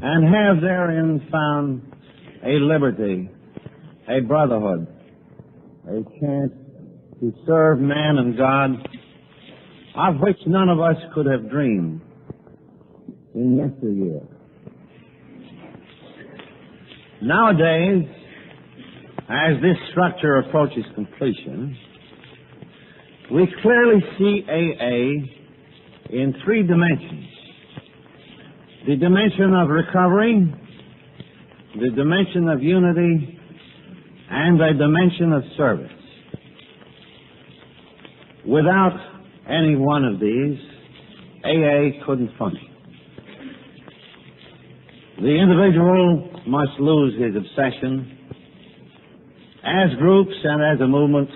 and have therein found a liberty, a brotherhood, a chance to serve man and God, of which none of us could have dreamed in yesteryear. Nowadays, as this structure approaches completion, we clearly see AA in three dimensions. The dimension of recovery, the dimension of unity, and the dimension of service. Without any one of these, AA couldn't function. The individual must lose his obsession. As groups and as a movement,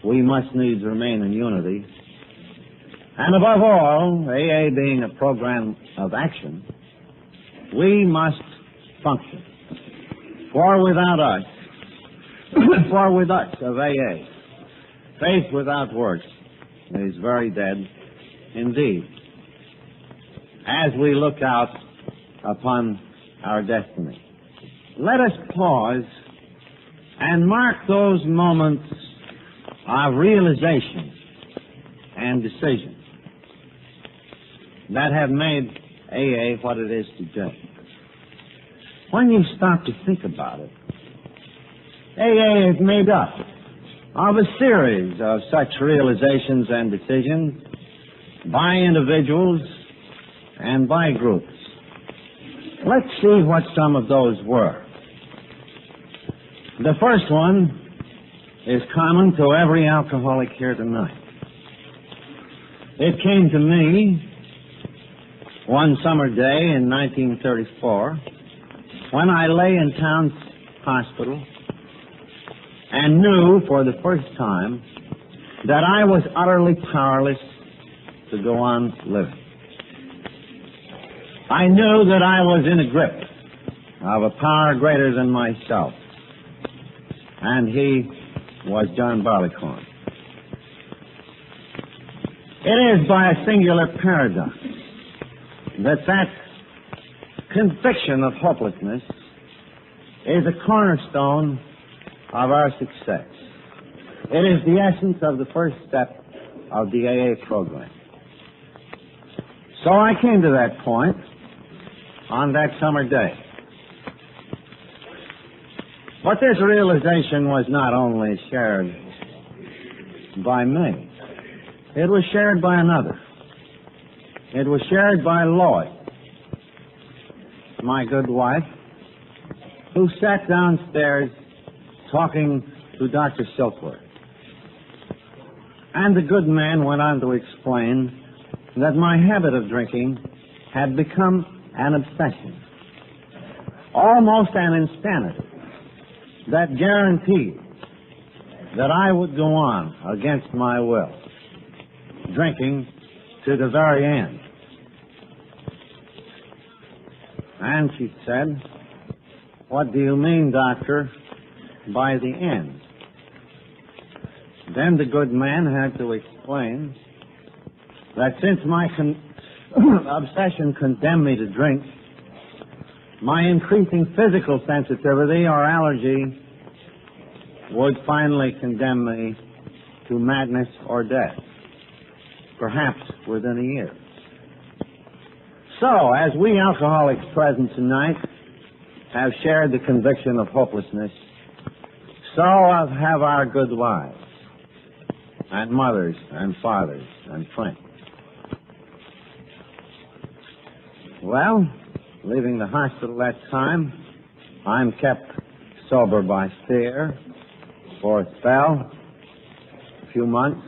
we must needs remain in unity. And above all, AA being a program of action, we must function. For without us, for with us of AA, faith without works is very dead indeed. As we look out upon our destiny, let us pause and mark those moments of realization and decision that have made AA what it is today. When you stop to think about it, AA is made up of a series of such realizations and decisions by individuals and by groups. Let's see what some of those were. The first one is common to every alcoholic here tonight. It came to me one summer day in 1934 when I lay in town's hospital and knew for the first time that I was utterly powerless to go on living. I knew that I was in a grip of a power greater than myself, and he was John Barleycorn. It is by a singular paradox that conviction of hopelessness is a cornerstone of our success. It is the essence of the first step of the AA program. So I came to that point on that summer day. But this realization was not only shared by me. It was shared by another. It was shared by Lloyd, my good wife, who sat downstairs talking to Dr. Silkworth. And the good man went on to explain that my habit of drinking had become an obsession, almost an insanity, that guaranteed that I would go on against my will, drinking to the very end. And she said, "What do you mean, doctor, by the end?" Then the good man had to explain that since my obsession condemned me to drink, my increasing physical sensitivity or allergy would finally condemn me to madness or death, perhaps within a year. So, as we alcoholics present tonight have shared the conviction of hopelessness, so have our good wives and mothers and fathers and friends. Well, leaving the hospital that time, I'm kept sober by fear for a spell, a few months.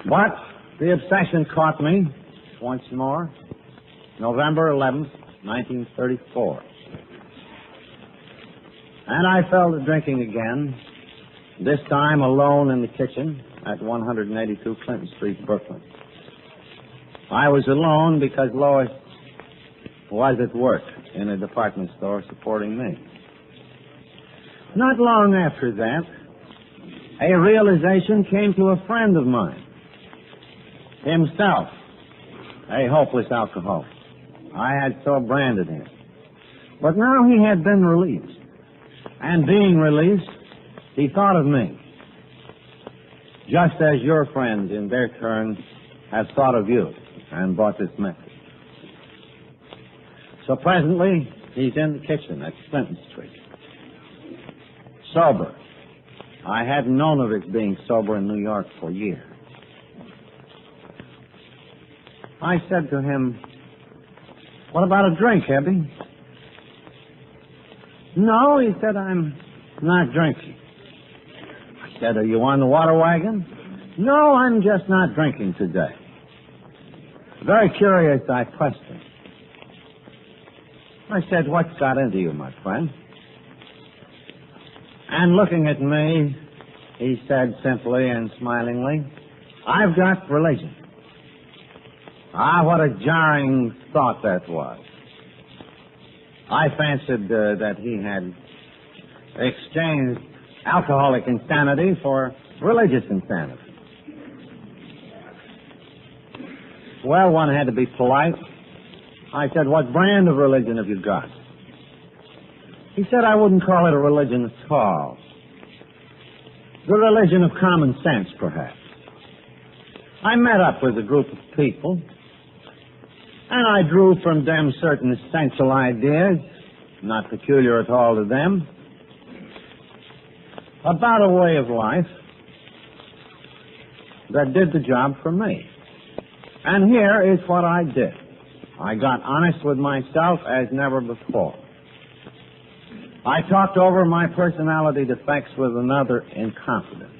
But the obsession caught me once more, November 11th, 1934. And I fell to drinking again, this time alone in the kitchen at 182 Clinton Street, Brooklyn. I was alone because Lois was at work in a department store supporting me. Not long after that, a realization came to a friend of mine, himself a hopeless alcoholic. I had so branded him. But now he had been released. And being released, he thought of me. Just as your friends, in their turn, have thought of you and brought this message. So presently, he's in the kitchen at Clinton Street. Sober. I hadn't known of his being sober in New York for years. I said to him, "What about a drink, Hebby?" "No," he said, "I'm not drinking." I said, "Are you on the water wagon?" "No, I'm just not drinking today." Very curious, I pressed him. I said, "What's got into you, my friend?" And looking at me, he said simply and smilingly, "I've got religion." Ah, what a jarring thought that was. I fancied that he had exchanged alcoholic insanity for religious insanity. Well, one had to be polite. I said, "What brand of religion have you got?" He said, "I wouldn't call it a religion at all. The religion of common sense, perhaps." I met up with a group of people, and I drew from them certain essential ideas, not peculiar at all to them, about a way of life that did the job for me. And here is what I did. I got honest with myself as never before. I talked over my personality defects with another in confidence.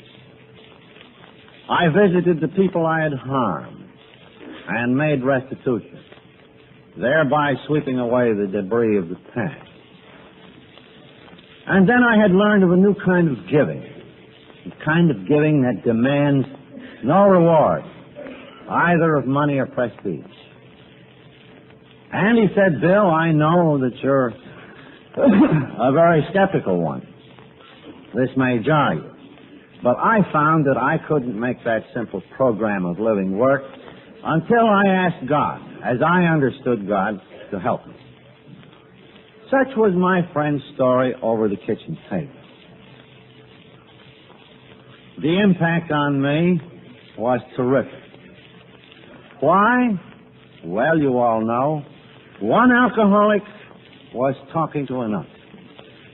I visited the people I had harmed and made restitution, thereby sweeping away the debris of the past. And then I had learned of a new kind of giving, a kind of giving that demands no reward, either of money or prestige. And he said, "Bill, I know that you're a very skeptical one. This may jar you. But I found that I couldn't make that simple program of living work until I asked God, as I understood God, to help me." Such was my friend's story over the kitchen table. The impact on me was terrific. Why? Well, you all know. One alcoholic was talking to another.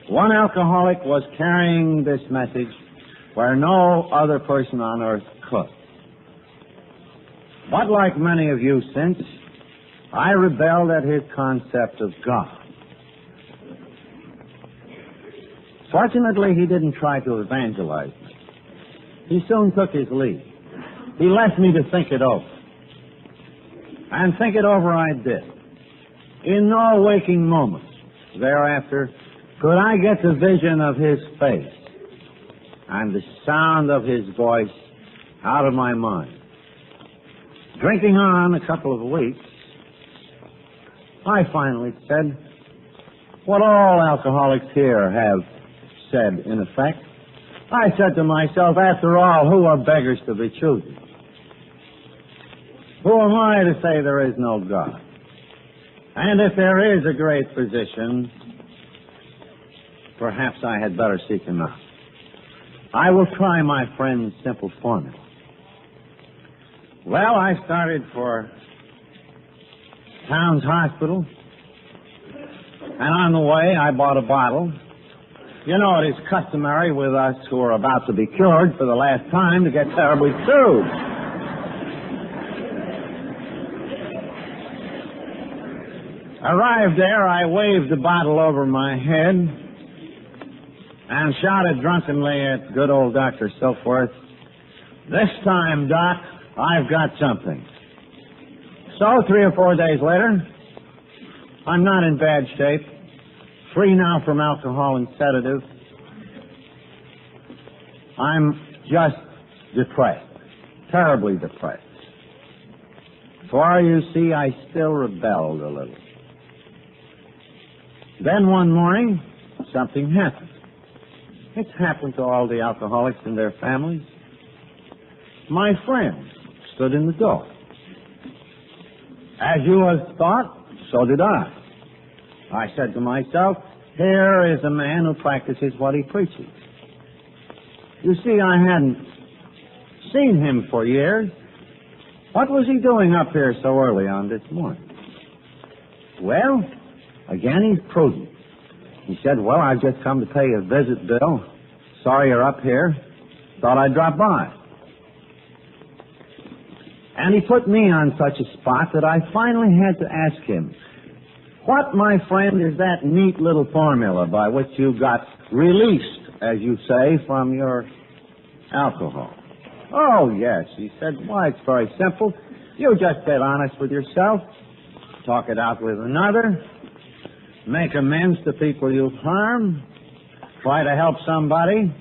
One alcoholic was carrying this message where no other person on earth could. But like many of you since, I rebelled at his concept of God. Fortunately, he didn't try to evangelize me. He soon took his leave. He left me to think it over. And think it over I did. In no waking moment thereafter could I get the vision of his face and the sound of his voice out of my mind. Drinking on a couple of weeks, I finally said what all alcoholics here have said, in effect. I said to myself, after all, who are beggars to be choosing? Who am I to say there is no God? And if there is a great physician, perhaps I had better seek him out. I will try my friend's simple formula. Well, I started for Town's Hospital, and on the way I bought a bottle. You know, it is customary with us who are about to be cured for the last time to get terribly sued. Arrived there, I waved the bottle over my head and shouted drunkenly at good old Dr. Silkworth, "This time, Doc, I've got something." So 3 or 4 days later, I'm not in bad shape, free now from alcohol and sedatives. I'm just depressed, terribly depressed. For, you see, I still rebelled a little. Then one morning, something happened. It's happened to all the alcoholics and their families. My friend stood in the door. As you have thought, So did I. I said to myself, here is a man who practices what he preaches. You see, I hadn't seen him for years. What was he doing up here so early on this morning? Well, again, he's prudent. He said, well, I've just come to pay you a visit, Bill. Sorry you're up here. Thought I'd drop by. And he put me on such a spot that I finally had to ask him, what, my friend, is that neat little formula by which you got released, as you say, from your alcohol? Oh, yes, he said, why, it's very simple. You just get honest with yourself, talk it out with another, make amends to people you've harmed, try to help somebody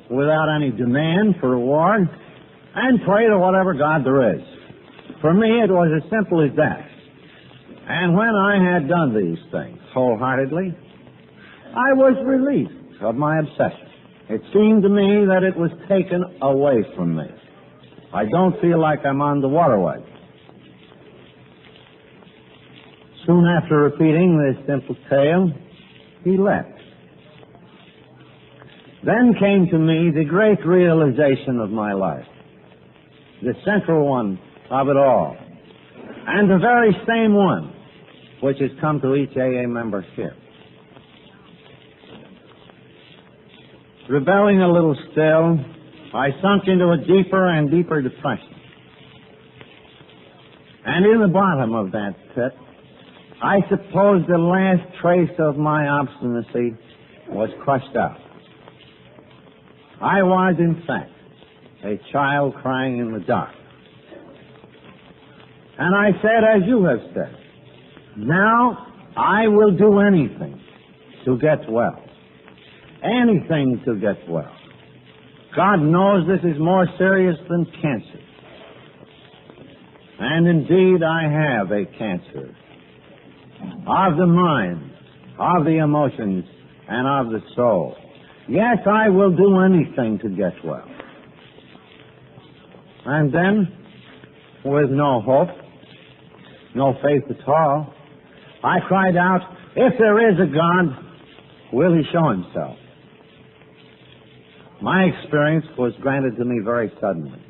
without any demand for reward, and pray to whatever God there is. For me, it was as simple as that. And when I had done these things wholeheartedly, I was relieved of my obsession. It seemed to me that it was taken away from me. I don't feel like I'm on the waterway. Soon after repeating this simple tale, he left. Then came to me the great realization of my life, the central one of it all, and the very same one which has come to each AA member here. Rebelling a little still, I sunk into a deeper and deeper depression. And in the bottom of that pit, I suppose the last trace of my obstinacy was crushed out. I was, in fact, a child crying in the dark. And I said, as you have said, now I will do anything to get well. Anything to get well. God knows this is more serious than cancer. And indeed I have a cancer of the mind, of the emotions, and of the soul. Yes, I will do anything to get well. And then, with no hope, no faith at all, I cried out, if there is a God, will he show himself? My experience was granted to me very suddenly.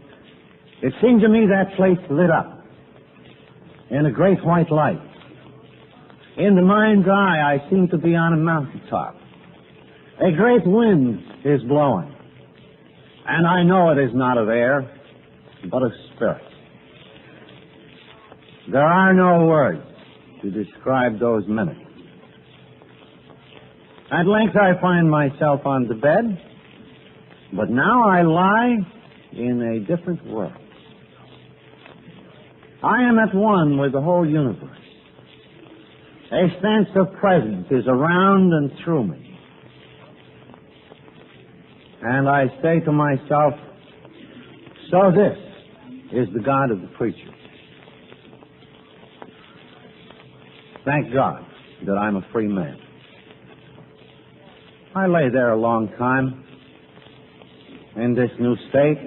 It seemed to me that place lit up in a great white light. In the mind's eye, I seemed to be on a mountaintop. A great wind is blowing, and I know it is not of air, but of spirit. There are no words to describe those minutes. At length I find myself on the bed, but now I lie in a different world. I am at one with the whole universe. A sense of presence is around and through me. And I say to myself, so this is the God of the preacher. Thank God that I'm a free man. I lay there a long time in this new state.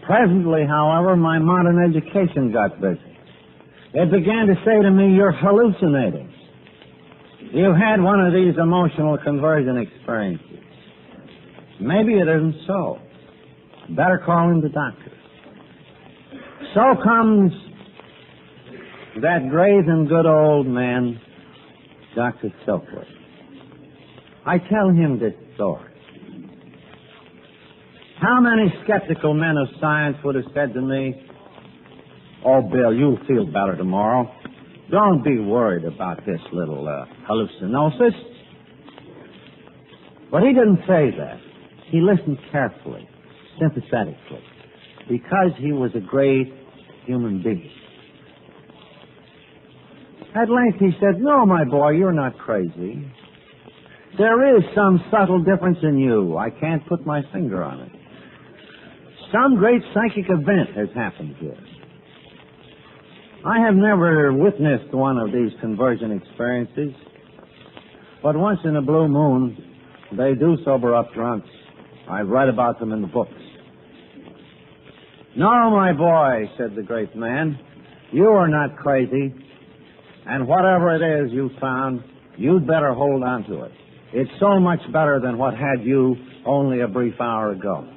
Presently, however, my modern education got busy. It began to say to me, you're hallucinating. You had one of these emotional conversion experiences. Maybe it isn't so. Better call in the doctor. So comes that great and good old man, Dr. Silkwood. I tell him this story. How many skeptical men of science would have said to me, oh, Bill, you'll feel better tomorrow. Don't be worried about this little hallucinosis. But he didn't say that. He listened carefully, sympathetically, because he was a great human being. At length he said, no, my boy, you're not crazy. There is some subtle difference in you. I can't put my finger on it. Some great psychic event has happened here. I have never witnessed one of these conversion experiences, but once in a blue moon, they do sober up drunks. I've read about them in the books. No, my boy, said the great man, You are not crazy, and whatever it is you found, you'd better hold on to it. It's so much better than what had you only a brief hour ago.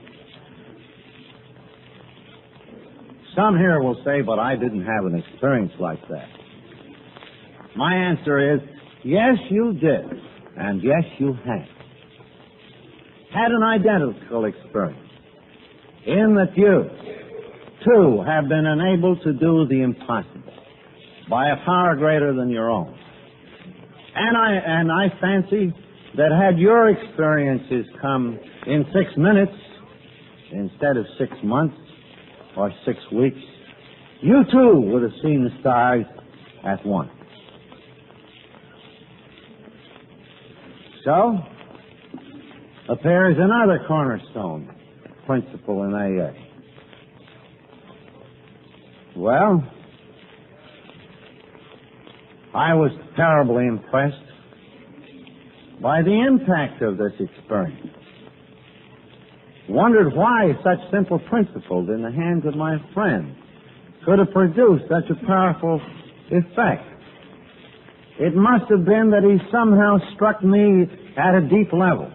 Some here will say, but I didn't have an experience like that. My answer is, yes, you did, and yes, you had. Had an identical experience in that you, too, have been enabled to do the impossible by a power greater than your own. And I fancy that had your experiences come in 6 minutes instead of 6 months or 6 weeks, you too would have seen the stars at once. So, appears another cornerstone principle in AA. Well, I was terribly impressed by the impact of this experience. Wondered why such simple principles in the hands of my friend could have produced such a powerful effect. It must have been that he somehow struck me at a deep level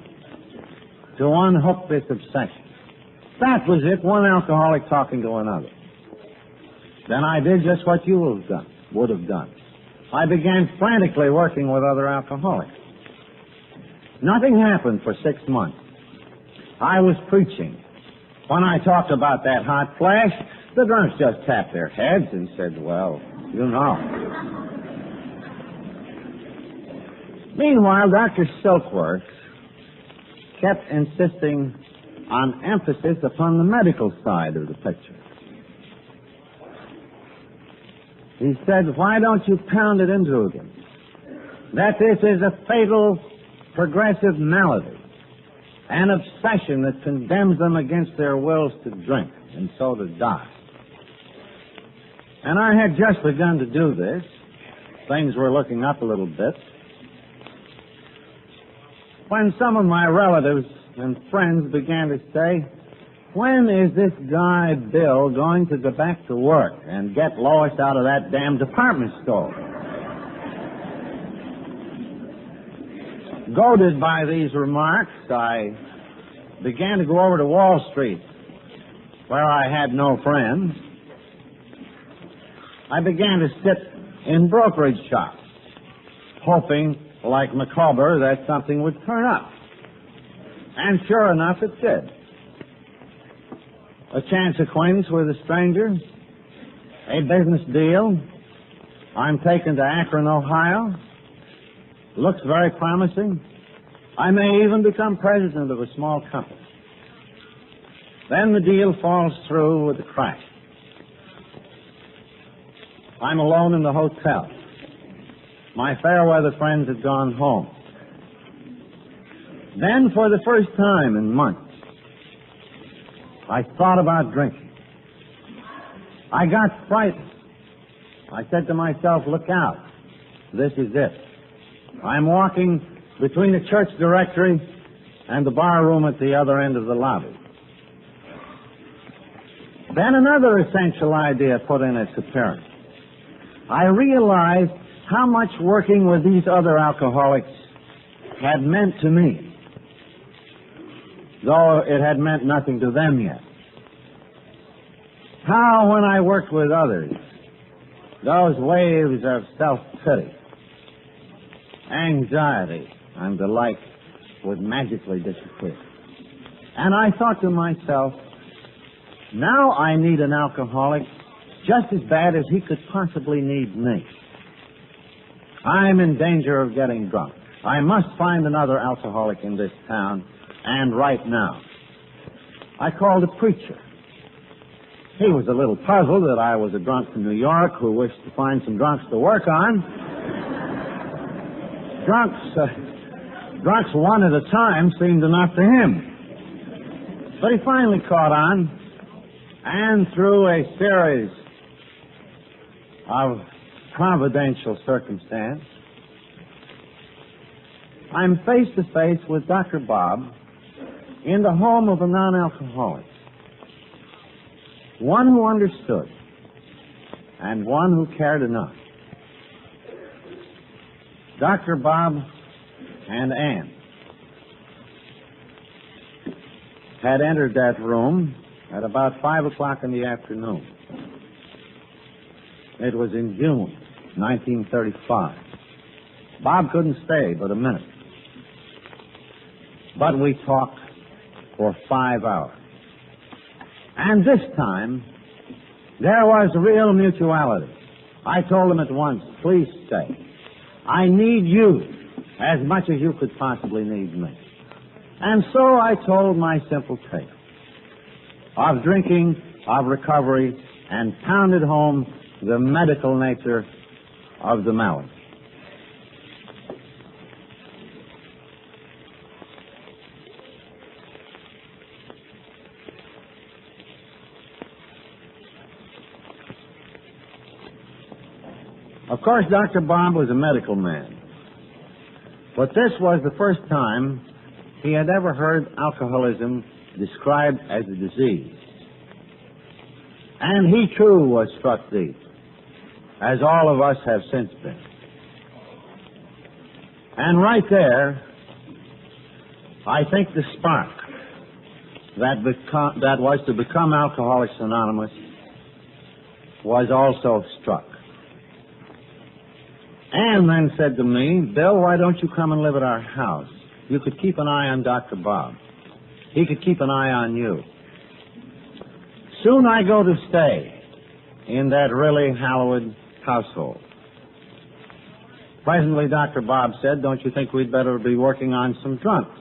to unhook this obsession. That was it, one alcoholic talking to another. Then I did just what you would have done. I began frantically working with other alcoholics. Nothing happened for 6 months. I was preaching. When I talked about that hot flash, the drunks just tapped their heads and said, well, you know. Meanwhile, Dr. Silkworth kept insisting on emphasis upon the medical side of the picture. He said, why don't you pound it into them that this is a fatal progressive malady, an obsession that condemns them against their wills to drink and so to die. And I had just begun to do this. Things were looking up a little bit when some of my relatives and friends began to say, when is this guy Bill going to go back to work and get Lois out of that damn department store? Goaded by these remarks, I began to go over to Wall Street, where I had no friends. I began to sit in brokerage shops, hoping, like Micawber, that something would turn up. And sure enough, it did. A chance acquaintance with a stranger, a business deal. I'm taken to Akron, Ohio. Looks very promising. I may even become president of a small company. Then the deal falls through with a crash. I'm alone in the hotel. My fair weather friends had gone home. Then, for the first time in months, I thought about drinking. I got frightened. I said to myself, look out. This is it. I'm walking between the church directory and the bar room at the other end of the lobby. Then another essential idea put in its appearance. I realized how much working with these other alcoholics had meant to me, though it had meant nothing to them yet. How, when I worked with others, those waves of self-pity, anxiety, and the like would magically disappear. And I thought to myself, now I need an alcoholic just as bad as he could possibly need me. I'm in danger of getting drunk. I must find another alcoholic in this town, and right now. I called a preacher. He was a little puzzled that I was a drunk from New York who wished to find some drunks to work on. Drunks one at a time seemed enough to him. But he finally caught on, and through a series of providential circumstance, I'm face to face with Dr. Bob in the home of a non-alcoholic. One who understood and one who cared enough. Dr. Bob and Ann had entered that room at about 5 o'clock in the afternoon. It was in June 1935. Bob couldn't stay but a minute. But we talked for 5 hours. And this time, there was real mutuality. I told him at once, please stay. I need you as much as you could possibly need me. And so I told my simple tale of drinking, of recovery, and pounded home the medical nature of the malady. Of course, Dr. Bob was a medical man, but this was the first time he had ever heard alcoholism described as a disease. And he, too, was struck deep, as all of us have since been. And right there, I think the spark that was to become Alcoholics Anonymous was also struck. Ann then said to me, Bill, why don't you come and live at our house? You could keep an eye on Dr. Bob. He could keep an eye on you. Soon I go to stay in that really hallowed household. Presently, Dr. Bob said, don't you think we'd better be working on some drunks?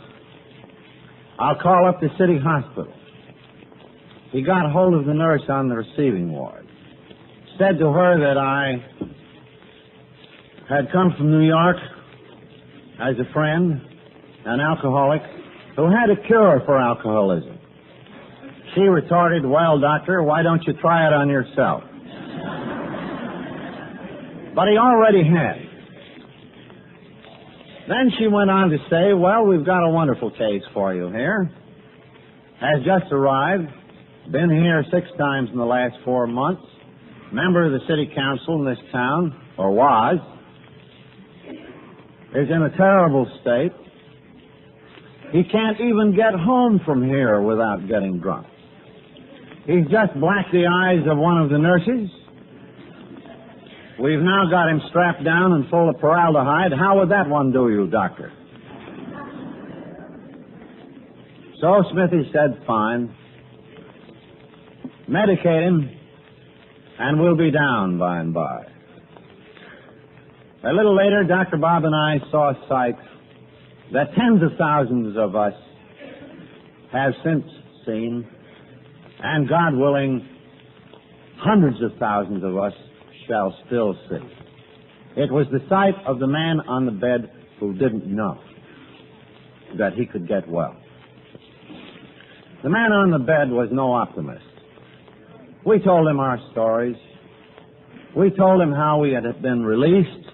I'll call up the city hospital. He got hold of the nurse on the receiving ward. Said to her that I had come from New York as a friend, an alcoholic, who had a cure for alcoholism. She retorted, well, doctor, why don't you try it on yourself? But he already had. Then she went on to say, well, we've got a wonderful case for you here. Has just arrived, been here 6 times in the last 4 months, member of the city council in this town, or was, is in a terrible state. He can't even get home from here without getting drunk. He's just blacked the eyes of one of the nurses. We've now got him strapped down and full of formaldehyde. How would that one do you, doctor? So Smithy said, fine. Medicate him, and we'll be down by and by. A little later, Dr. Bob and I saw a sight that tens of thousands of us have since seen, and God willing, hundreds of thousands of us shall still see. It was the sight of the man on the bed who didn't know that he could get well. The man on the bed was no optimist. We told him our stories. We told him how we had been released.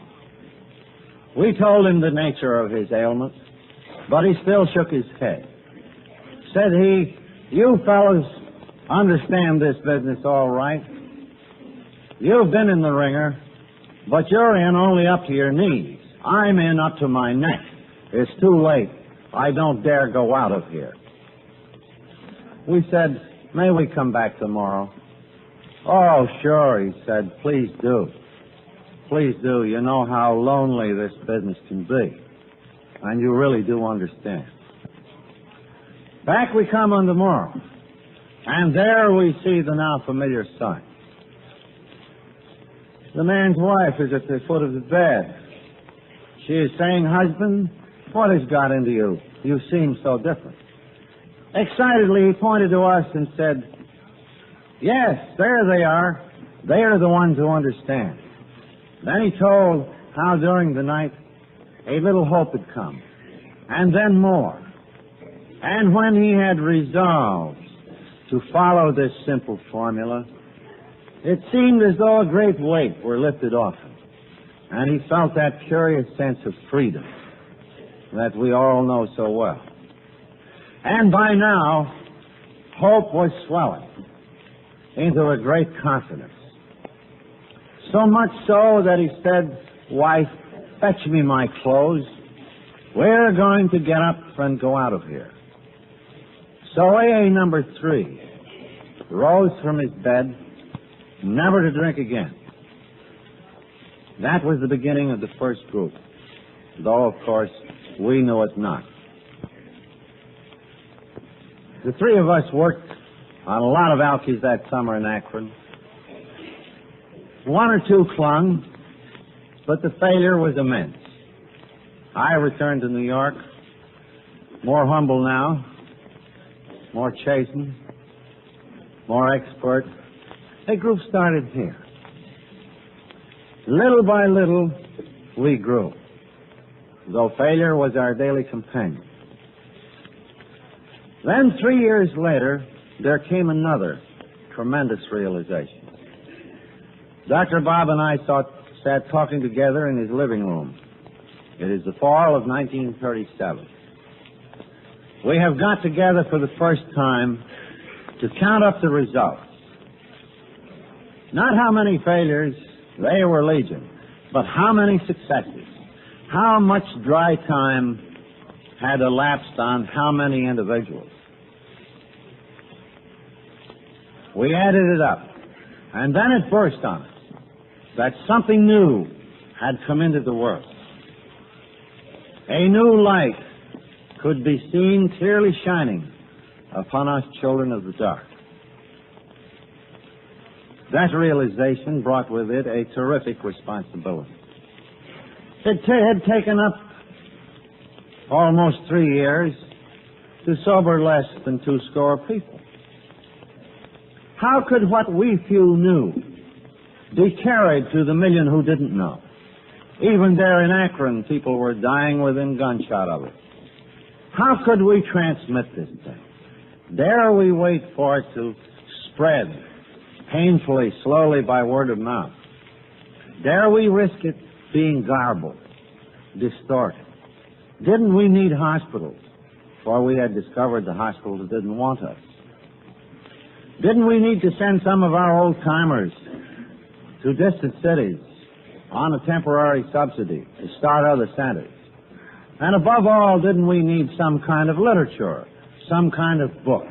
We told him the nature of his ailment, but he still shook his head. Said he, you fellows understand this business all right. You've been in the ringer, but you're in only up to your knees. I'm in up to my neck. It's too late. I don't dare go out of here. We said, may we come back tomorrow? Oh, sure, he said. Please do. Please do. You know how lonely this business can be. And you really do understand. Back we come on tomorrow. And there we see the now familiar sight. The man's wife is at the foot of the bed. She is saying, husband, what has got into you? You seem so different. Excitedly, he pointed to us and said, yes, there they are. They are the ones who understand. Then he told how during the night a little hope had come, and then more. And when he had resolved to follow this simple formula, it seemed as though a great weight were lifted off him, and he felt that curious sense of freedom that we all know so well. And by now, hope was swelling into a great confidence. So much so that he said, "Wife, fetch me my clothes. We're going to get up and go out of here." So AA number 3 rose from his bed, never to drink again. That was the beginning of the first group, though, of course, we knew it not. The three of us worked on a lot of alkies that summer in Akron. One or two clung, but the failure was immense. I returned to New York, more humble now, more chastened, more expert. A group started here. Little by little, we grew, though failure was our daily companion. Then 3 years later, there came another tremendous realization. Dr. Bob and I sat talking together in his living room. It is the fall of 1937. We have got together for the first time to count up the results. Not how many failures, they were legion, but how many successes, how much dry time had elapsed on how many individuals. We added it up, and then it burst on us that something new had come into the world. A new light could be seen clearly shining upon us children of the dark. That realization brought with it a terrific responsibility. It had taken up almost 3 years to sober less than 200 people. How could what we few knew be carried to the million who didn't know? Even there in Akron, people were dying within gunshot of it. How could we transmit this thing? Dare we wait for it to spread painfully, slowly by word of mouth? Dare we risk it being garbled, distorted? Didn't we need hospitals? For we had discovered the hospitals didn't want us. Didn't we need to send some of our old-timers to distant cities on a temporary subsidy to start other centers? And above all, didn't we need some kind of literature, some kind of book?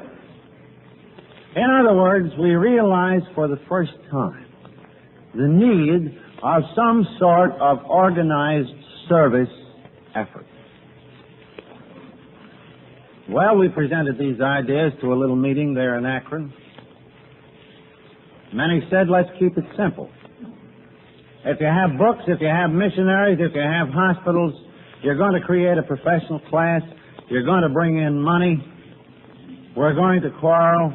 In other words, we realized for the first time the need of some sort of organized service effort. Well, we presented these ideas to a little meeting there in Akron. Many said, let's keep it simple. If you have books, if you have missionaries, if you have hospitals, you're going to create a professional class, you're going to bring in money, we're going to quarrel,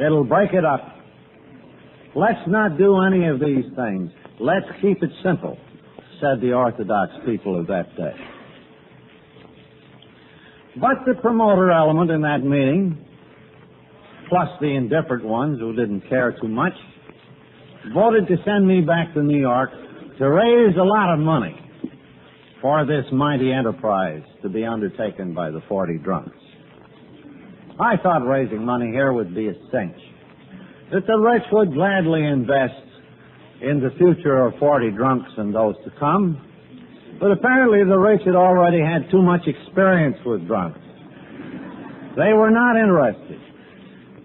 it'll break it up. Let's not do any of these things. Let's keep it simple, said the Orthodox people of that day. But the promoter element in that meeting, plus the indifferent ones who didn't care too much, voted to send me back to New York to raise a lot of money for this mighty enterprise to be undertaken by the 40 drunks. I thought raising money here would be a cinch, that the rich would gladly invest in the future of 40 drunks and those to come, but apparently the rich had already had too much experience with drunks. They were not interested.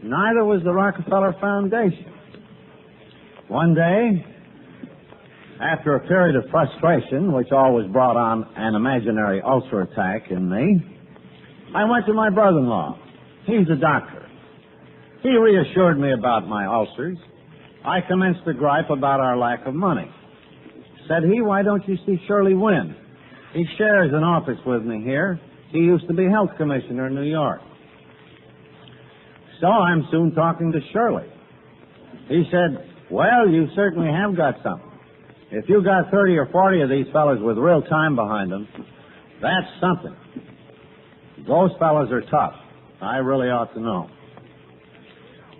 Neither was the Rockefeller Foundation. One day, after a period of frustration, which always brought on an imaginary ulcer attack in me, I went to my brother-in-law. He's a doctor. He reassured me about my ulcers. I commenced to gripe about our lack of money. Said he, why don't you see Shirley Wynn? He shares an office with me here. He used to be health commissioner in New York. So I'm soon talking to Shirley. He said, well, you certainly have got something. If you got 30 or 40 of these fellas with real time behind them, that's something. Those fellas are tough. I really ought to know.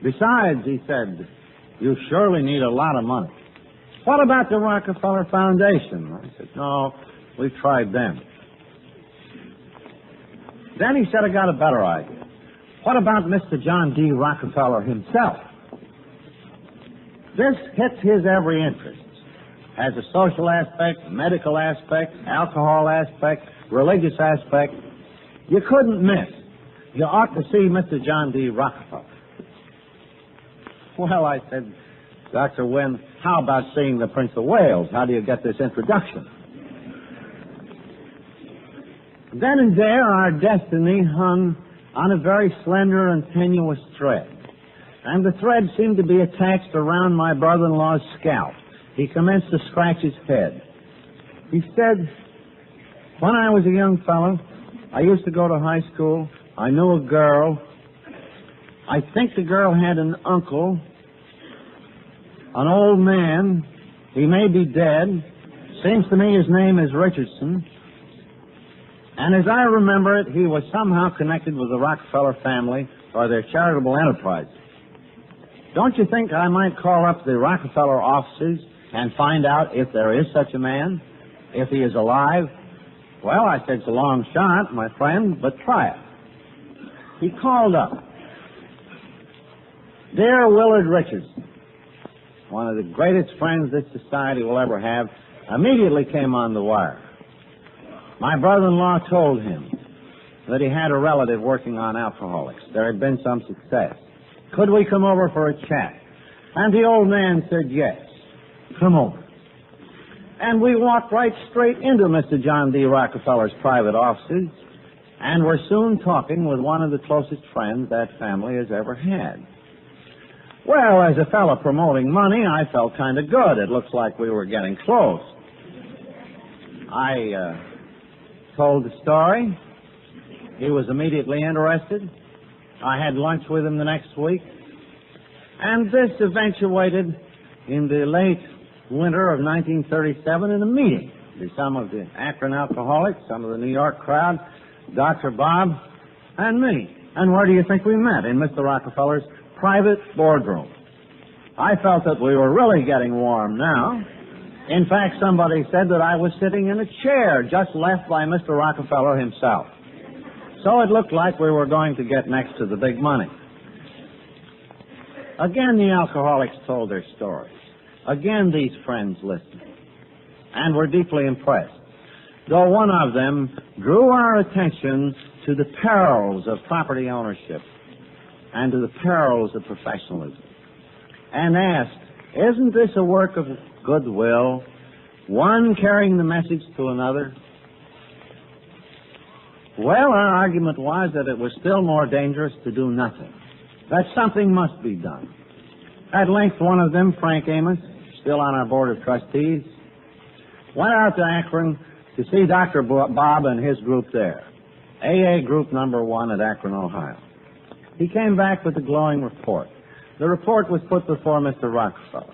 Besides, he said, you surely need a lot of money. What about the Rockefeller Foundation? I said, no, we've tried them. Then he said, I got a better idea. What about Mr. John D. Rockefeller himself? This hits his every interest. has a social aspect, medical aspect, alcohol aspect, religious aspect. You couldn't miss. You ought to see Mr. John D. Rockefeller. Well, I said, Dr. Wynne, how about seeing the Prince of Wales? How do you get this introduction? Then and there, our destiny hung on a very slender and tenuous thread. And the thread seemed to be attached around my brother-in-law's scalp. He commenced to scratch his head. He said, when I was a young fellow, I used to go to high school. I knew a girl. I think the girl had an uncle, an old man. He may be dead. Seems to me his name is Richardson. And as I remember it, he was somehow connected with the Rockefeller family or their charitable enterprise. Don't you think I might call up the Rockefeller offices and find out if there is such a man, if he is alive? Well, I said, it's a long shot, my friend, but try it. He called up. Dear Willard Richardson, one of the greatest friends this society will ever have, immediately came on the wire. My brother-in-law told him that he had a relative working on alcoholics. There had been some success. Could we come over for a chat? And the old man said yes. Come over. And we walked right straight into Mr. John D. Rockefeller's private offices, and were soon talking with one of the closest friends that family has ever had. Well, as a fellow promoting money, I felt kind of good. It looks like we were getting close. I told the story. He was immediately interested. I had lunch with him the next week. And this eventuated in the late winter of 1937 in a meeting with some of the Akron alcoholics, some of the New York crowd, Dr. Bob, and me. And where do you think we met? In Mr. Rockefeller's private boardroom. I felt that we were really getting warm now. In fact, somebody said that I was sitting in a chair just left by Mr. Rockefeller himself. So it looked like we were going to get next to the big money. Again, the alcoholics told their stories. Again, these friends listened and were deeply impressed, though one of them drew our attention to the perils of property ownership and to the perils of professionalism, and asked, isn't this a work of goodwill, one carrying the message to another? Well, our argument was that it was still more dangerous to do nothing, that something must be done. At length, one of them, Frank Amos, still on our board of trustees, went out to Akron to see Dr. Bob and his group there, AA Group Number 1 at Akron, Ohio. He came back with a glowing report. The report was put before Mr. Rockefeller.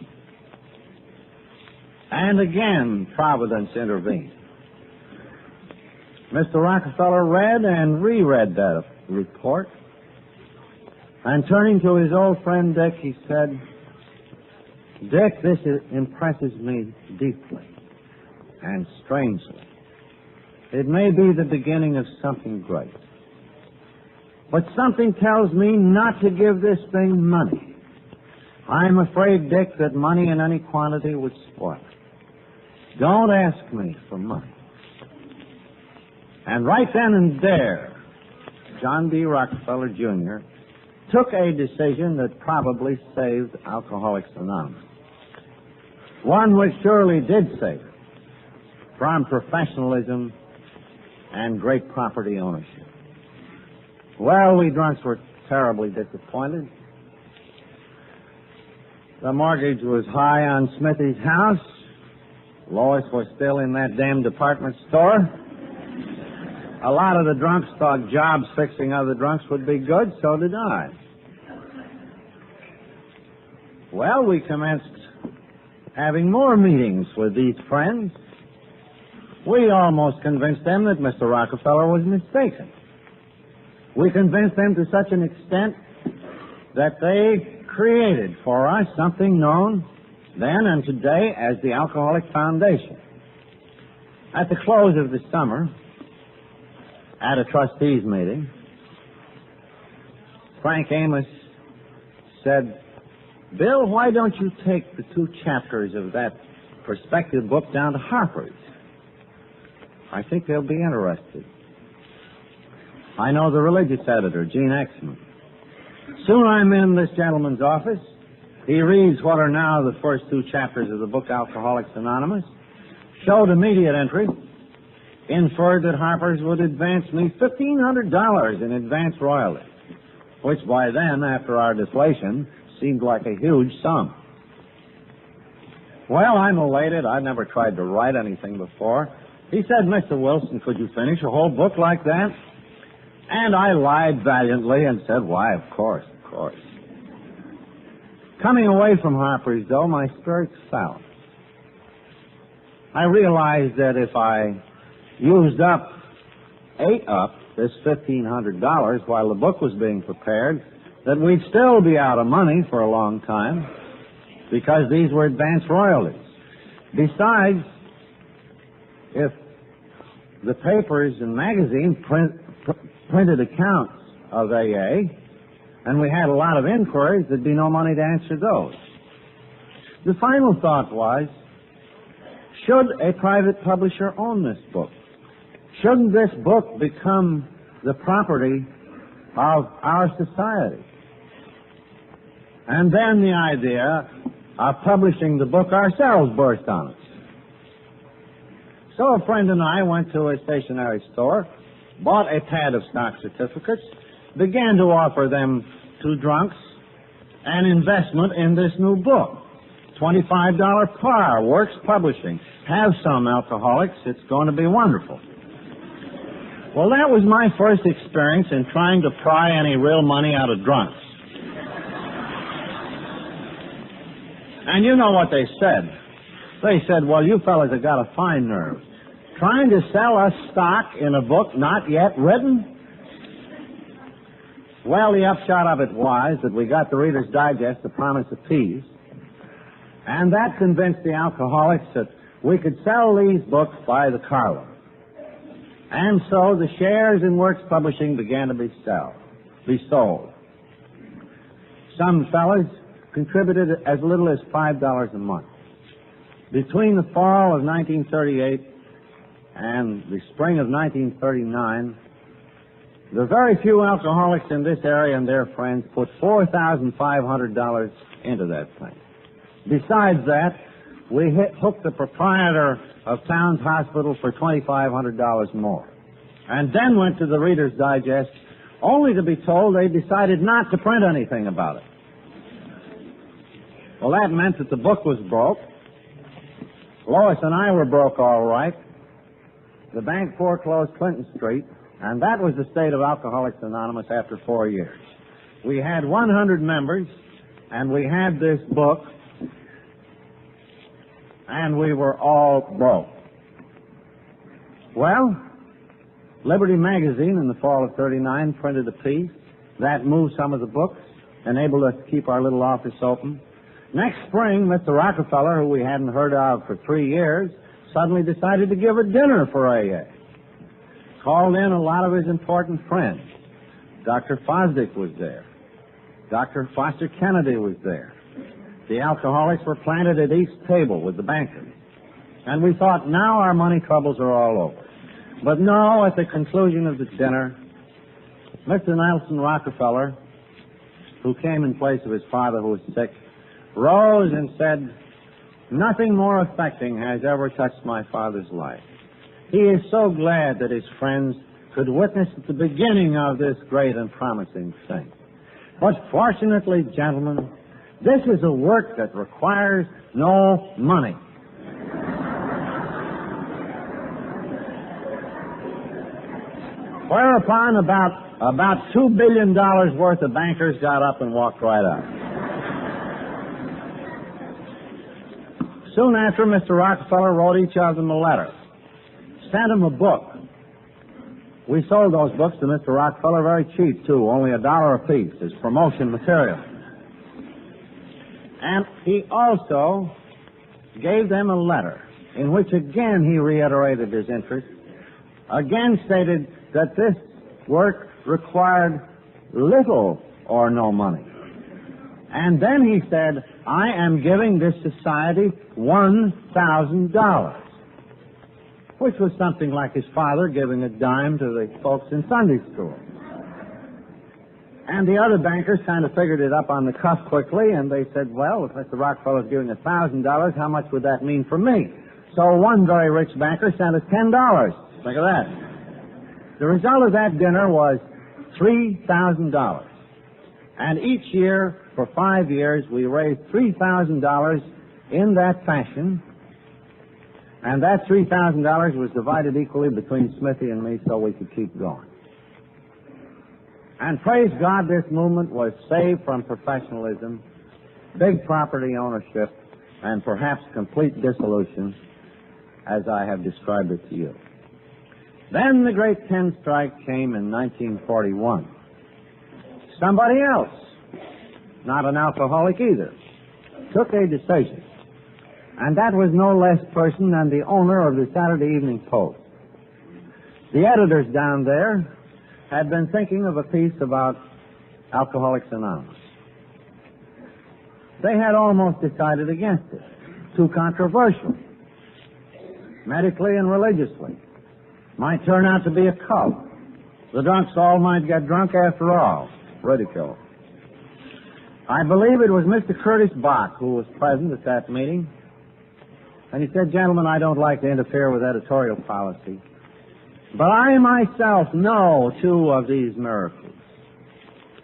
And again, Providence intervened. Mr. Rockefeller read and reread that report. And turning to his old friend Dick, he said, Dick, this impresses me deeply and strangely. It may be the beginning of something great. But something tells me not to give this thing money. I'm afraid, Dick, that money in any quantity would spoil it. Don't ask me for money. And right then and there, John D. Rockefeller, Jr. took a decision that probably saved Alcoholics Anonymous. One which surely did save it from professionalism and great property ownership. Well, we drunks were terribly disappointed. The mortgage was high on Smithy's house. Lois was still in that damn department store. A lot of the drunks thought jobs fixing other drunks would be good, so did I. Well, we commenced having more meetings with these friends. We almost convinced them that Mr. Rockefeller was mistaken. We convinced them to such an extent that they created for us something known then and today as the Alcoholic Foundation. At the close of the summer, at a trustees meeting, Frank Amos said, Bill, why don't you take the 2 chapters of that prospective book down to Harper's. I think they'll be interested. I know the religious editor, Gene Exman. Soon I'm in this gentleman's office. He reads what are now the first two chapters of the book Alcoholics Anonymous, showed immediate interest, inferred that Harper's would advance me $1,500 in advance royalties, which by then, after our deflation, seemed like a huge sum. Well, I'm elated. I've never tried to write anything before. He said, Mr. Wilson, could you finish a whole book like that? And I lied valiantly and said, why, of course. Coming away from Harper's, though, my spirits fell. I realized that if I ate up this $1,500 while the book was being prepared, that we'd still be out of money for a long time because these were advance royalties. Besides, if the papers and magazines printed accounts of AA, and we had a lot of inquiries, there'd be no money to answer those. The final thought was, should a private publisher own this book? Shouldn't this book become the property of our society? And then the idea of publishing the book ourselves burst on us. So a friend and I went to a stationery store, bought a pad of stock certificates, began to offer them to drunks an investment in this new book. $25 par, Works Publishing. Have some, alcoholics. It's going to be wonderful. Well, that was my first experience in trying to pry any real money out of drunks. And you know what they said. They said, well, you fellas have got a fine nerve. Trying to sell us stock in a book not yet written? Well, the upshot of it was that we got the Reader's Digest to promise a peace, and that convinced the alcoholics that we could sell these books by the carload. And so the shares in Works Publishing began to be sold. Some fellas contributed as little as $5 a month. Between the fall of 1938 and the spring of 1939, the very few alcoholics in this area and their friends put $4,500 into that thing. Besides that, we hooked the proprietor of Towns Hospital for $2,500 more. And then went to the Reader's Digest, only to be told they decided not to print anything about it. Well, that meant that the book was broke. Lois and I were broke all right. The bank foreclosed Clinton Street, and that was the state of Alcoholics Anonymous after 4 years. We had 100 members, and we had this book, and we were all broke. Well, Liberty Magazine in the fall of '39 printed a piece that moved some of the books, enabled us to keep our little office open. Next spring, Mr. Rockefeller, who we hadn't heard of for 3 years, suddenly decided to give a dinner for AA. Called in a lot of his important friends. Dr. Fosdick was there. Dr. Foster Kennedy was there. The alcoholics were planted at each table with the bankers. And we thought, now our money troubles are all over. But no, at the conclusion of the dinner, Mr. Nelson Rockefeller, who came in place of his father who was sick, rose and said, nothing more affecting has ever touched my father's life. He is so glad that his friends could witness the beginning of this great and promising thing. But fortunately, gentlemen, this is a work that requires no money. Whereupon about $2 billion worth of bankers got up and walked right out. Soon after, Mr. Rockefeller wrote each of them a letter, sent them a book. We sold those books to Mr. Rockefeller very cheap, too, only $1 a piece as promotion material. And he also gave them a letter in which again he reiterated his interest, again stated that this work required little or no money. And then he said, I am giving this society $1,000, which was something like his father giving a dime to the folks in Sunday school. And the other bankers kind of figured it up on the cuff quickly, and they said, well, if Mr. Rockefeller's giving $1,000, how much would that mean for me? So one very rich banker sent us $10. Think of that. The result of that dinner was $3,000. And each year, for 5 years, we raised $3,000 in that fashion. And that $3,000 was divided equally between Smithy and me so we could keep going. And praise God, this movement was saved from professionalism, big property ownership, and perhaps complete dissolution, as I have described it to you. Then the great 10 strike came in 1941. Somebody else, not an alcoholic either, took a decision. And that was no less person than the owner of the Saturday Evening Post. The editors down there had been thinking of a piece about Alcoholics Anonymous. They had almost decided against it. Too controversial. Medically and religiously. Might turn out to be a cult. The drunks all might get drunk after all. Ridicule. I believe it was Mr. Curtis Bach who was present at that meeting. And he said, gentlemen, I don't like to interfere with editorial policy, but I myself know 2 of these miracles.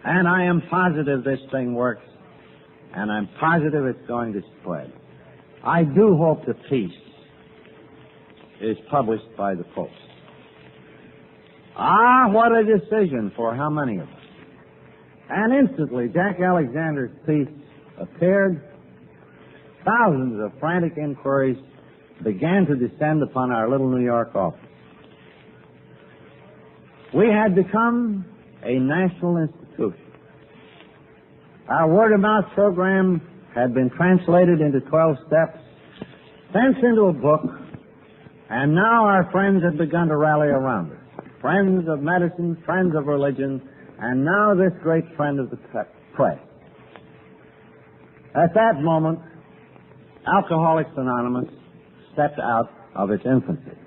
And I am positive this thing works, and I'm positive it's going to spread. I do hope the piece is published by the Post. Ah, what a decision for how many of us. And instantly, Jack Alexander's piece appeared. Thousands of frantic inquiries began to descend upon our little New York office. We had become a national institution. Our word-of-mouth program had been translated into 12 steps, sent into a book, and now our friends had begun to rally around us. Friends of medicine, friends of religion, and now this great friend of the press. At that moment, Alcoholics Anonymous stepped out of its infancy.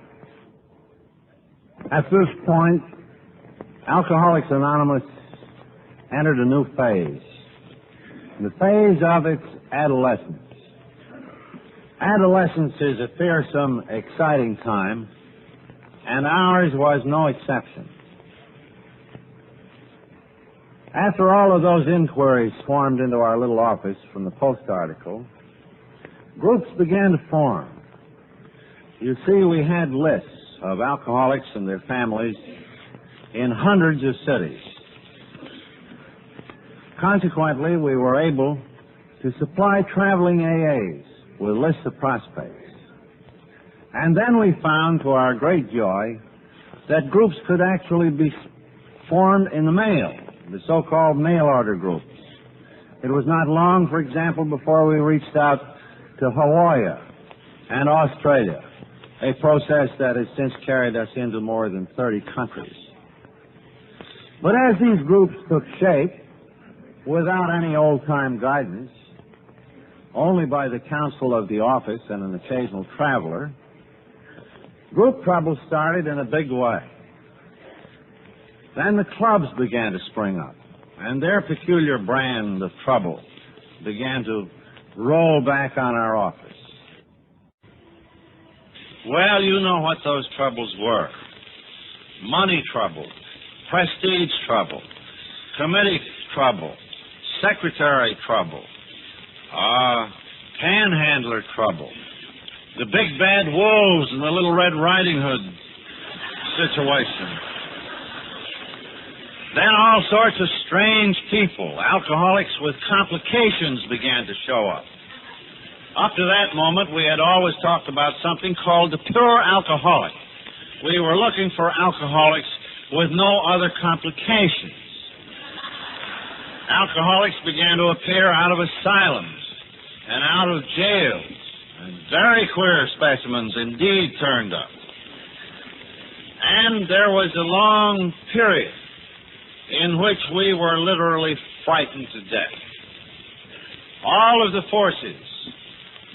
At this point, Alcoholics Anonymous entered a new phase, the phase of its adolescence. Adolescence is a fearsome, exciting time, and ours was no exception. After all of those inquiries swarmed into our little office from the Post article, groups began to form. You see, we had lists of alcoholics and their families in hundreds of cities. Consequently, we were able to supply traveling AAs with lists of prospects. And then we found, to our great joy, that groups could actually be formed in the mail, the so-called mail order groups. It was not long, for example, before we reached out to Hawaii and Australia, a process that has since carried us into more than 30 countries. But as these groups took shape, without any old-time guidance, only by the counsel of the office and an occasional traveler, group trouble started in a big way. Then the clubs began to spring up, and their peculiar brand of trouble began to roll back on our office. Well, you know what those troubles were. Money trouble, prestige trouble, committee trouble, secretary trouble, panhandler trouble, the big bad wolves and the little Red Riding Hood situation. Then all sorts of strange people, alcoholics with complications, began to show up. Up to that moment, we had always talked about something called the pure alcoholic. We were looking for alcoholics with no other complications. Alcoholics began to appear out of asylums and out of jails, and very queer specimens indeed turned up. And there was a long period in which we were literally frightened to death. All of the forces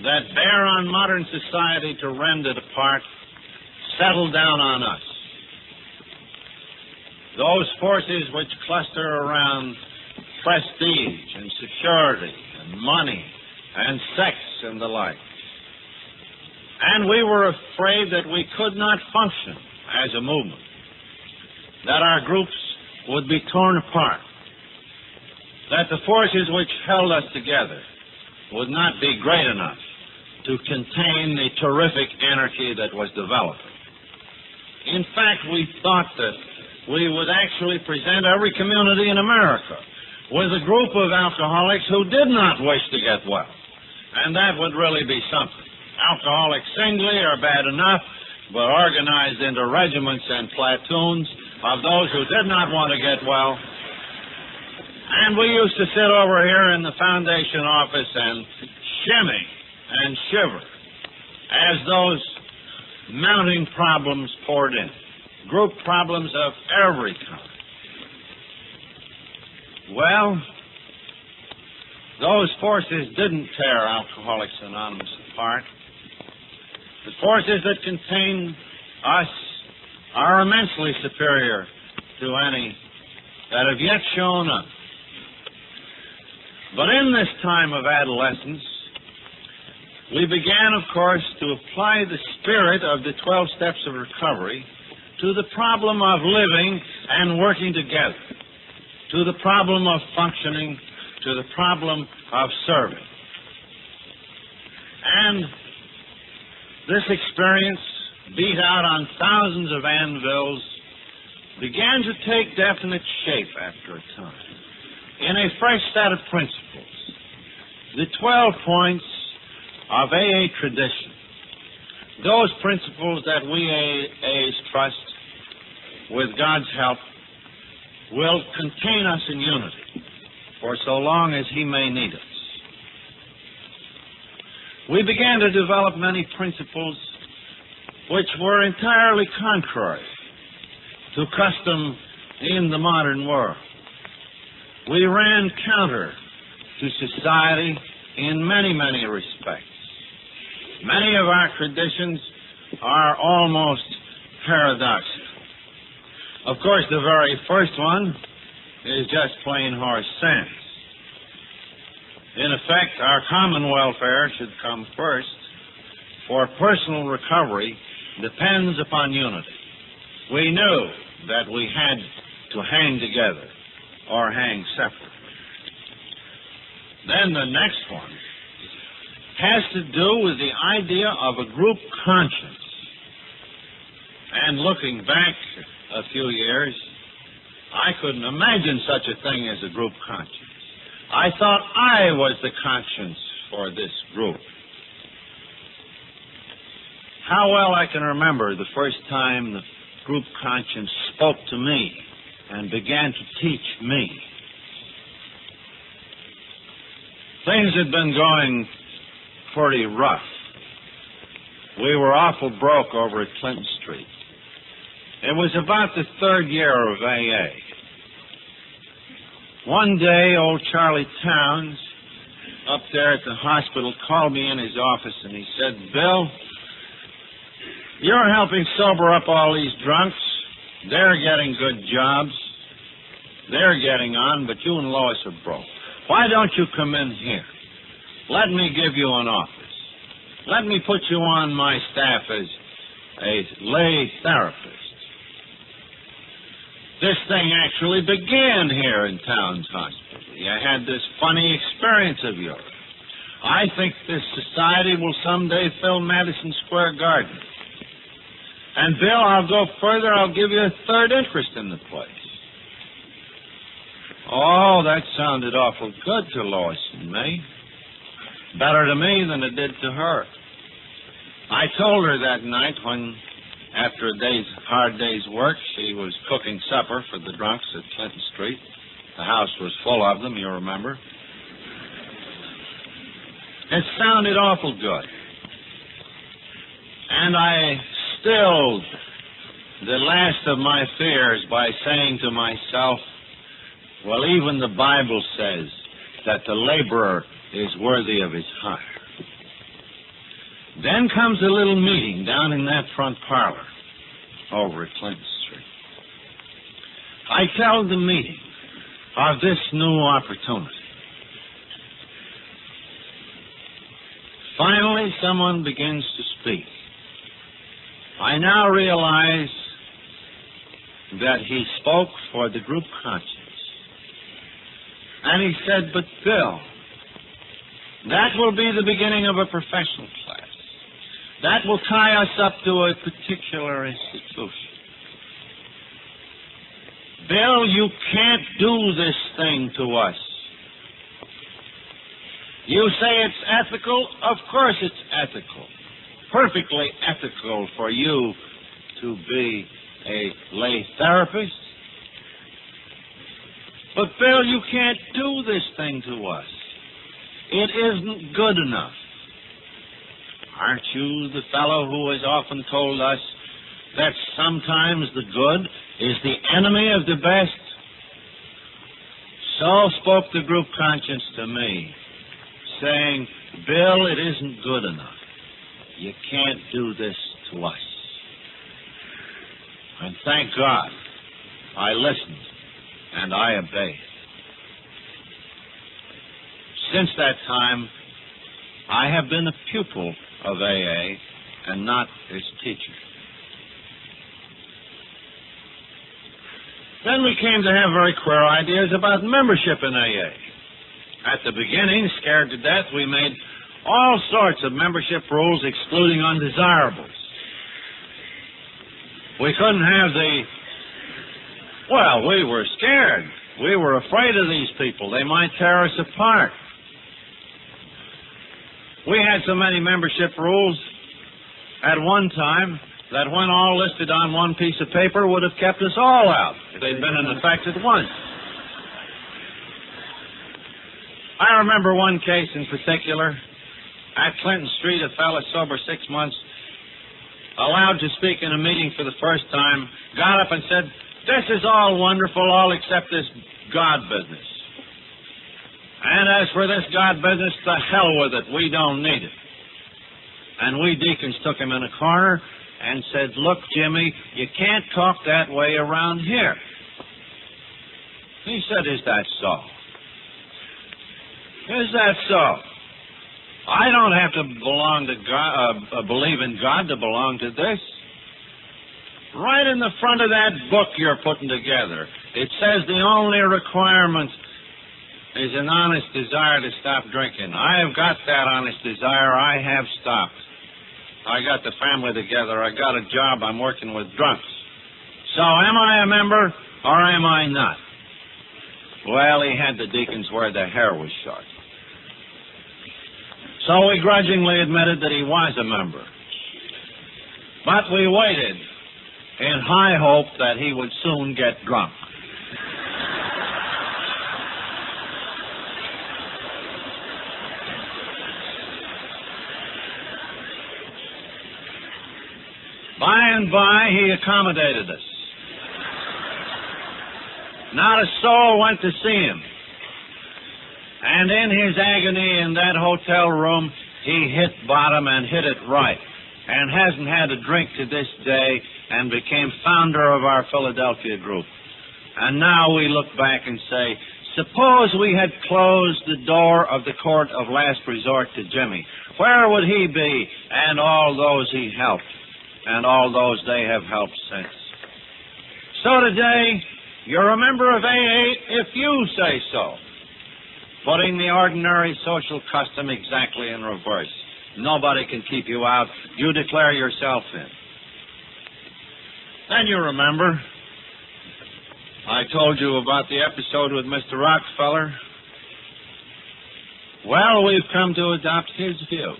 that bear on modern society to rend it apart settle down on us. Those forces which cluster around prestige and security and money and sex and the like. And we were afraid that we could not function as a movement, that our groups would be torn apart, that the forces which held us together would not be great enough to contain the terrific anarchy that was developing. In fact, we thought that we would actually present every community in America with a group of alcoholics who did not wish to get well. And that would really be something. Alcoholics singly are bad enough, but organized into regiments and platoons of those who did not want to get well. And we used to sit over here in the foundation office and shimmy and shiver as those mounting problems poured in. Group problems of every kind. Well, those forces didn't tear Alcoholics Anonymous apart. The forces that contain us are immensely superior to any that have yet shown up. But in this time of adolescence, we began, of course, to apply the spirit of the 12 steps of recovery to the problem of living and working together, to the problem of functioning, to the problem of serving. And this experience, beat out on thousands of anvils, began to take definite shape after a time in a fresh set of principles. The 12 points of AA tradition, those principles that we AAs trust, with God's help, will contain us in unity for so long as He may need us. We began to develop many principles which were entirely contrary to custom in the modern world. We ran counter to society in many, many respects. Many of our traditions are almost paradoxical. Of course, the very first one is just plain horse sense. In effect, our common welfare should come first, for personal recovery depends upon unity. We knew that we had to hang together or hang separate. Then the next one has to do with the idea of a group conscience. And looking back a few years, I couldn't imagine such a thing as a group conscience. I thought I was the conscience for this group. How well I can remember the first time the group conscience spoke to me and began to teach me. Things had been going pretty rough. We were awful broke over at Clinton Street. It was about the third year of AA. One day, old Charlie Towns, up there at the hospital, called me in his office and he said, "Bill, you're helping sober up all these drunks. They're getting good jobs. They're getting on, but you and Lois are broke. Why don't you come in here? Let me give you an office. Let me put you on my staff as a lay therapist." This thing actually began here in Towns Hospital. You had this funny experience of yours. I think this society will someday fill Madison Square Garden. And, Bill, I'll go further. I'll give you a third interest in the place. Oh, that sounded awful good to Lois and me. Better to me than it did to her. I told her that night when, after a hard day's work, she was cooking supper for the drunks at Clinton Street. The house was full of them, you remember. It sounded awful good. And I stilled the last of my fears by saying to myself, well, even the Bible says that the laborer is worthy of his hire. Then comes a little meeting down in that front parlor over at Clinton Street. I tell the meeting of this new opportunity. Finally, someone begins to speak. I now realize that he spoke for the group conscience. And he said, "But Bill, that will be the beginning of a professional class. That will tie us up to a particular institution. Bill, you can't do this thing to us. You say it's ethical? Of course it's ethical. Perfectly ethical for you to be a lay therapist. But, Bill, you can't do this thing to us. It isn't good enough. Aren't you the fellow who has often told us that sometimes the good is the enemy of the best?" So spoke the group conscience to me, saying, "Bill, it isn't good enough. You can't do this to us." And thank God, I listened and I obeyed. Since that time, I have been a pupil of AA and not its teacher. Then we came to have very queer ideas about membership in AA. At the beginning, scared to death, we made all sorts of membership rules excluding undesirables. We couldn't have we were scared. We were afraid of these people. They might tear us apart. We had so many membership rules at one time that when all listed on one piece of paper would have kept us all out if they'd been in effect at once. I remember one case in particular. At Clinton Street, a fellow sober 6 months, allowed to speak in a meeting for the first time, got up and said, "This is all wonderful, all except this God business. And as for this God business, to hell with it. We don't need it." And we deacons took him in a corner and said, "Look, Jimmy, you can't talk that way around here." He said, "Is that so? Is that so? I don't have to belong to God, believe in God to belong to this. Right in the front of that book you're putting together, it says the only requirement is an honest desire to stop drinking. I have got that honest desire. I have stopped. I got the family together. I got a job. I'm working with drunks. So am I a member or am I not?" Well, he had the deacons where their hair was short. So we grudgingly admitted that he was a member. But we waited in high hope that he would soon get drunk. By and by, he accommodated us. Not a soul went to see him. And in his agony in that hotel room, he hit bottom and hit it right, and hasn't had a drink to this day, and became founder of our Philadelphia group. And now we look back and say, suppose we had closed the door of the court of last resort to Jimmy. Where would he be and all those he helped, and all those they have helped since? So today, you're a member of AA if you say so. Putting the ordinary social custom exactly in reverse. Nobody can keep you out. You declare yourself in. Then you remember, I told you about the episode with Mr. Rockefeller. Well, we've come to adopt his view.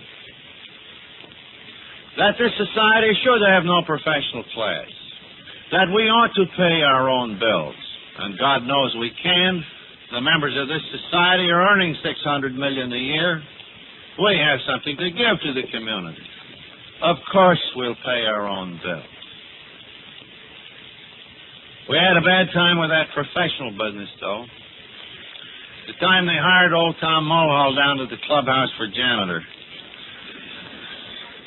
That this society should have no professional class. That we ought to pay our own bills. And God knows we can. The members of this society are earning $600 million a year. We have something to give to the community. Of course we'll pay our own bills. We had a bad time with that professional business, though. the time they hired old Tom Mulhall down to the clubhouse for janitor.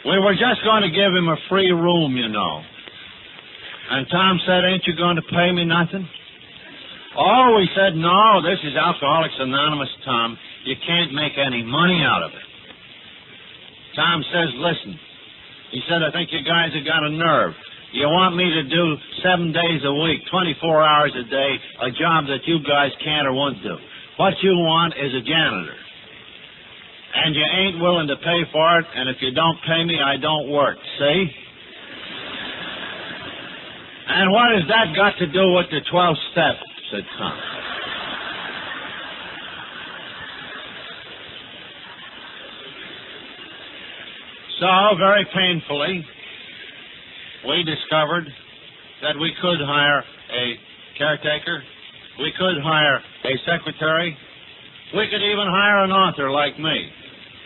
We were just going to give him a free room, you know. And Tom said, ain't you going to pay me nothing? Oh, we said, no, this is Alcoholics Anonymous, Tom. You can't make any money out of it. Tom says, listen. He said, I think you guys have got a nerve. You want me to do 7 days a week, 24 hours a day, a job that you guys can't or won't do. What you want is a janitor. And you ain't willing to pay for it, and if you don't pay me, I don't work, see? And what has that got to do with the 12th step, said Tom. So, very painfully, we discovered that we could hire a caretaker, we could hire a secretary, we could even hire an author like me.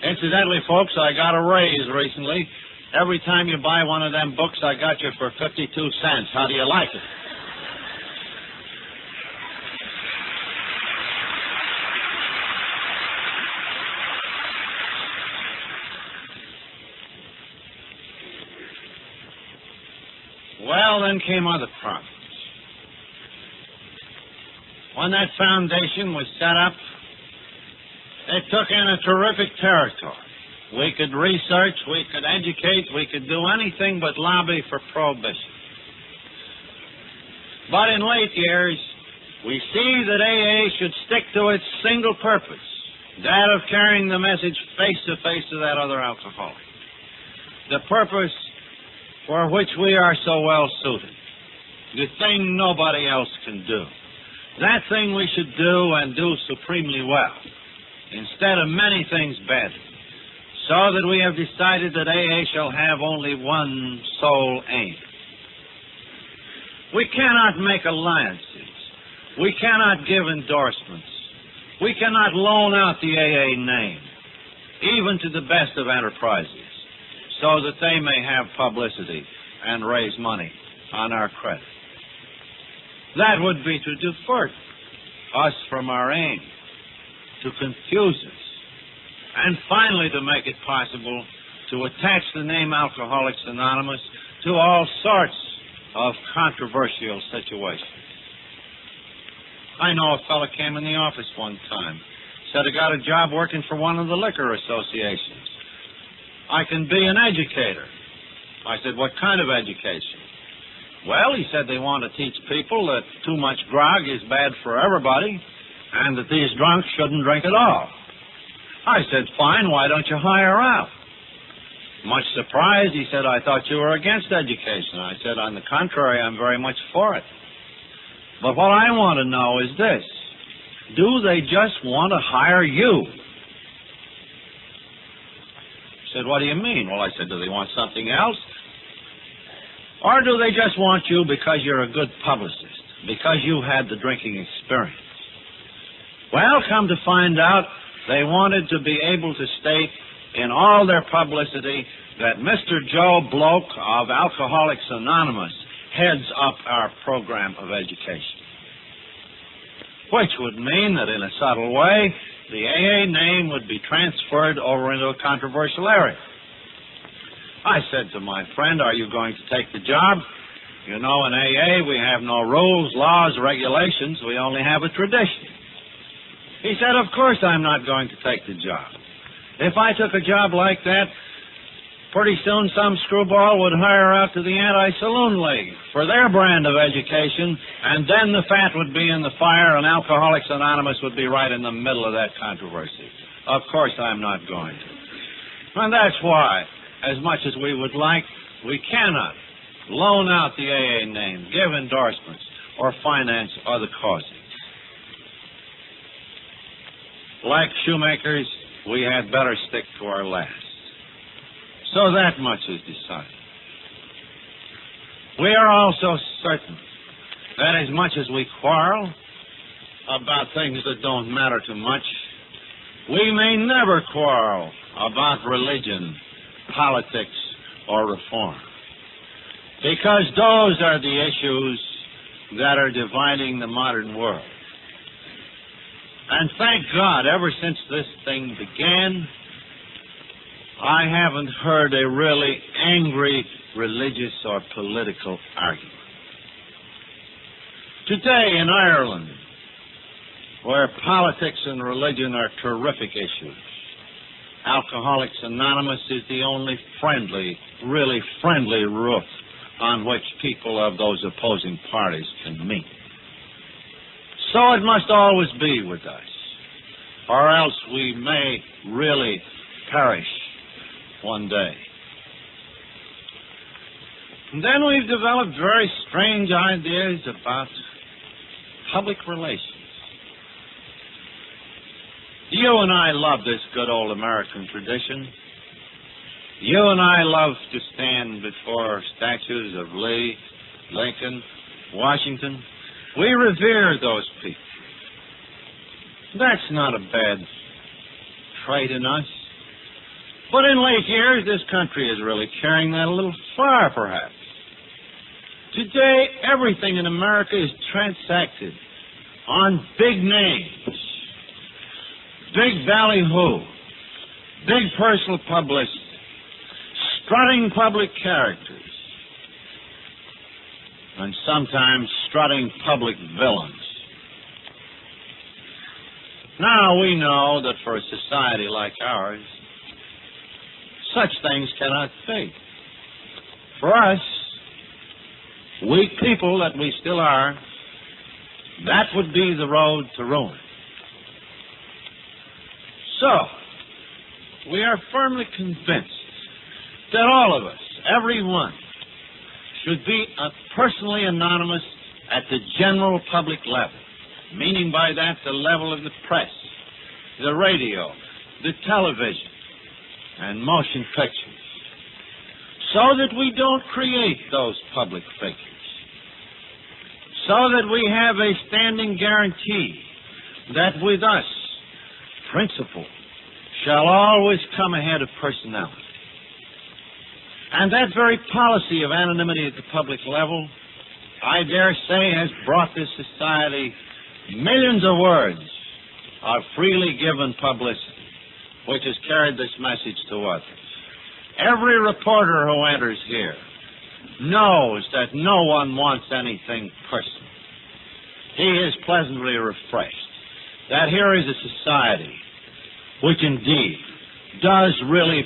Incidentally, folks, I got a raise recently. Every time you buy one of them books, I got you for 52 cents. How do you like it? Well, then came other problems. When that foundation was set up, it took in a terrific territory. We could research, we could educate, we could do anything but lobby for prohibition. But in late years, we see that AA should stick to its single purpose, that of carrying the message face to face to that other alcoholic. The purpose for which we are so well suited. The thing nobody else can do. That thing we should do and do supremely well, instead of many things better, so that we have decided that AA shall have only one sole aim. We cannot make alliances. We cannot give endorsements. We cannot loan out the AA name, even to the best of enterprises, so that they may have publicity and raise money on our credit. That would be to divert us from our aim, to confuse us, and finally to make it possible to attach the name Alcoholics Anonymous to all sorts of controversial situations. I know a fellow came in the office one time, said he got a job working for one of the liquor associations. I can be an educator. I said, what kind of education? Well, he said they want to teach people that too much grog is bad for everybody and that these drunks shouldn't drink at all. I said, fine, why don't you hire out? Much surprised, he said, I thought you were against education. I said, on the contrary, I'm very much for it. But what I want to know is this. Do they just want to hire you? He said, what do you mean? Well, I said, do they want something else? Or do they just want you because you're a good publicist, because you had the drinking experience? Well, come to find out, they wanted to be able to state in all their publicity that Mr. Joe Bloke of Alcoholics Anonymous heads up our program of education. Which would mean that in a subtle way, the AA name would be transferred over into a controversial area. I said to my friend, are you going to take the job? You know, in AA, we have no rules, laws, regulations. We only have a tradition. He said, of course I'm not going to take the job. If I took a job like that, pretty soon some screwball would hire out to the Anti-Saloon League for their brand of education, and then the fat would be in the fire and Alcoholics Anonymous would be right in the middle of that controversy. Of course I'm not going to. And that's why, as much as we would like, we cannot loan out the AA name, give endorsements, or finance other causes. Like shoemakers, we had better stick to our last. So that much is decided. We are also certain that as much as we quarrel about things that don't matter too much, we may never quarrel about religion, politics, or reform. Because those are the issues that are dividing the modern world. And thank God, ever since this thing began, I haven't heard a really angry religious or political argument. Today in Ireland, where politics and religion are terrific issues, Alcoholics Anonymous is the only really friendly roof on which people of those opposing parties can meet. So it must always be with us, or else we may really perish one day. And then we've developed very strange ideas about public relations. You and I love this good old American tradition. You and I love to stand before statues of Lee, Lincoln, Washington. We revere those people. That's not a bad trait in us. But in late years, this country is really carrying that a little far, perhaps. Today, everything in America is transacted on big names, big ballyhoo, big personal publicity, strutting public characters, and sometimes strutting public villains. Now we know that for a society like ours, such things cannot be. For us, weak people that we still are, that would be the road to ruin. So, we are firmly convinced that all of us, every one, should be personally anonymous at the general public level, meaning by that the level of the press, the radio, the television, and motion pictures, so that we don't create those public figures, so that we have a standing guarantee that with us, principle shall always come ahead of personality. And that very policy of anonymity at the public level, I dare say, has brought this society millions of words of freely given publicity, which has carried this message to others. Every reporter who enters here knows that no one wants anything personal. He is pleasantly refreshed that here is a society which indeed does really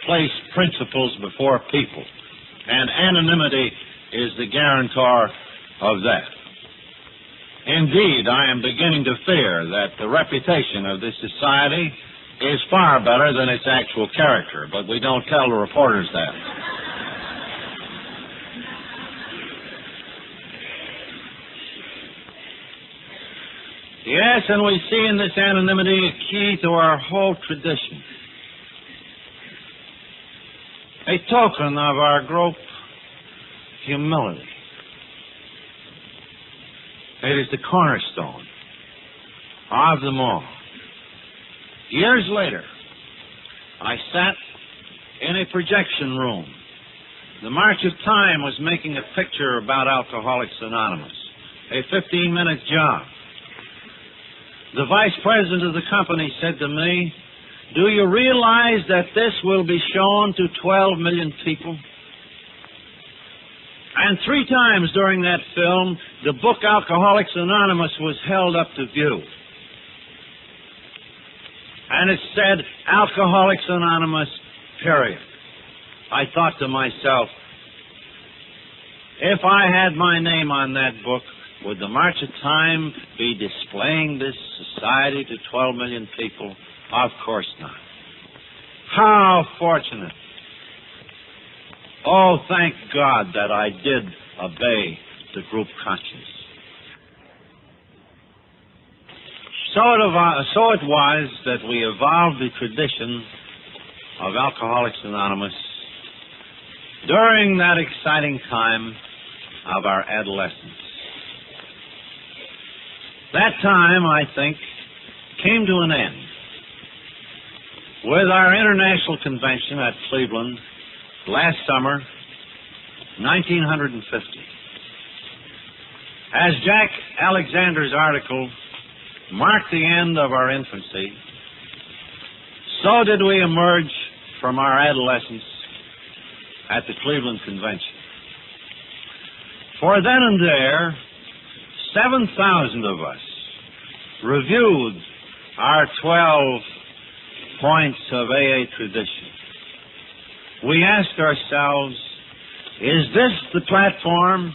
place principles before people, and anonymity is the guarantor of that. Indeed, I am beginning to fear that the reputation of this society is far better than its actual character, but we don't tell the reporters that. Yes, and we see in this anonymity a key to our whole tradition, a token of our great humility. It is the cornerstone of them all. Years later, I sat in a projection room. The March of Time was making a picture about Alcoholics Anonymous, a 15-minute job. The vice president of the company said to me, "Do you realize that this will be shown to 12 million people?" And 3 times during that film, the book Alcoholics Anonymous was held up to view. And it said, Alcoholics Anonymous, period. I thought to myself, if I had my name on that book, would the March of Time be displaying this society to 12 million people? Of course not. How fortunate. Oh, thank God that I did obey the group conscience. So it was that we evolved the tradition of Alcoholics Anonymous during that exciting time of our adolescence. That time, I think, came to an end with our international convention at Cleveland last summer, 1950. As Jack Alexander's article, marked the end of our infancy, so did we emerge from our adolescence at the Cleveland Convention. For then and there, 7,000 of us reviewed our 12 points of AA tradition. We asked ourselves, is this the platform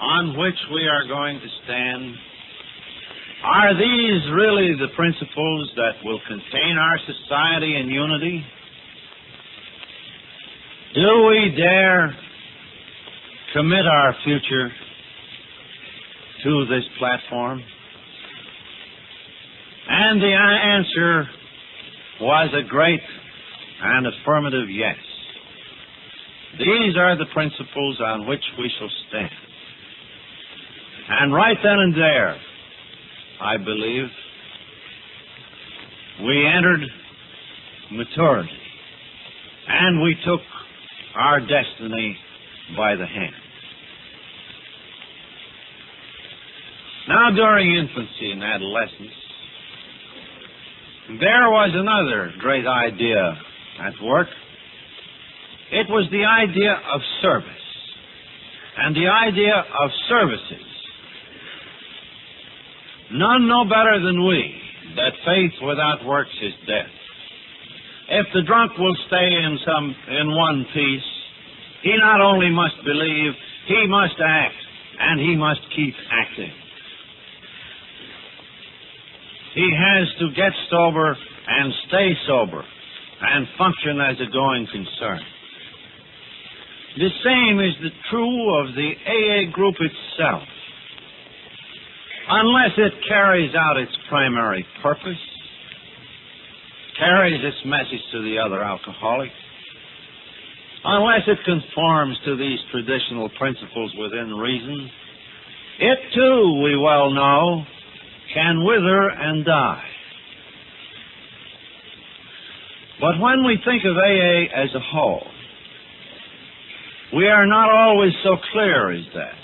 on which we are going to stand? Are these really the principles that will contain our society in unity? Do we dare commit our future to this platform? And the answer was a great and affirmative yes. These are the principles on which we shall stand. And right then and there, I believe, we entered maturity, and we took our destiny by the hand. Now, during infancy and adolescence, there was another great idea at work. It was the idea of service, and the idea of services. None know better than we that faith without works is death. If the drunk will stay in one piece, he not only must believe, he must act, and he must keep acting. He has to get sober and stay sober and function as a going concern. The same is true of the AA group itself. Unless it carries out its primary purpose, carries its message to the other alcoholics, unless it conforms to these traditional principles within reason, it too, we well know, can wither and die. But when we think of AA as a whole, we are not always so clear as that.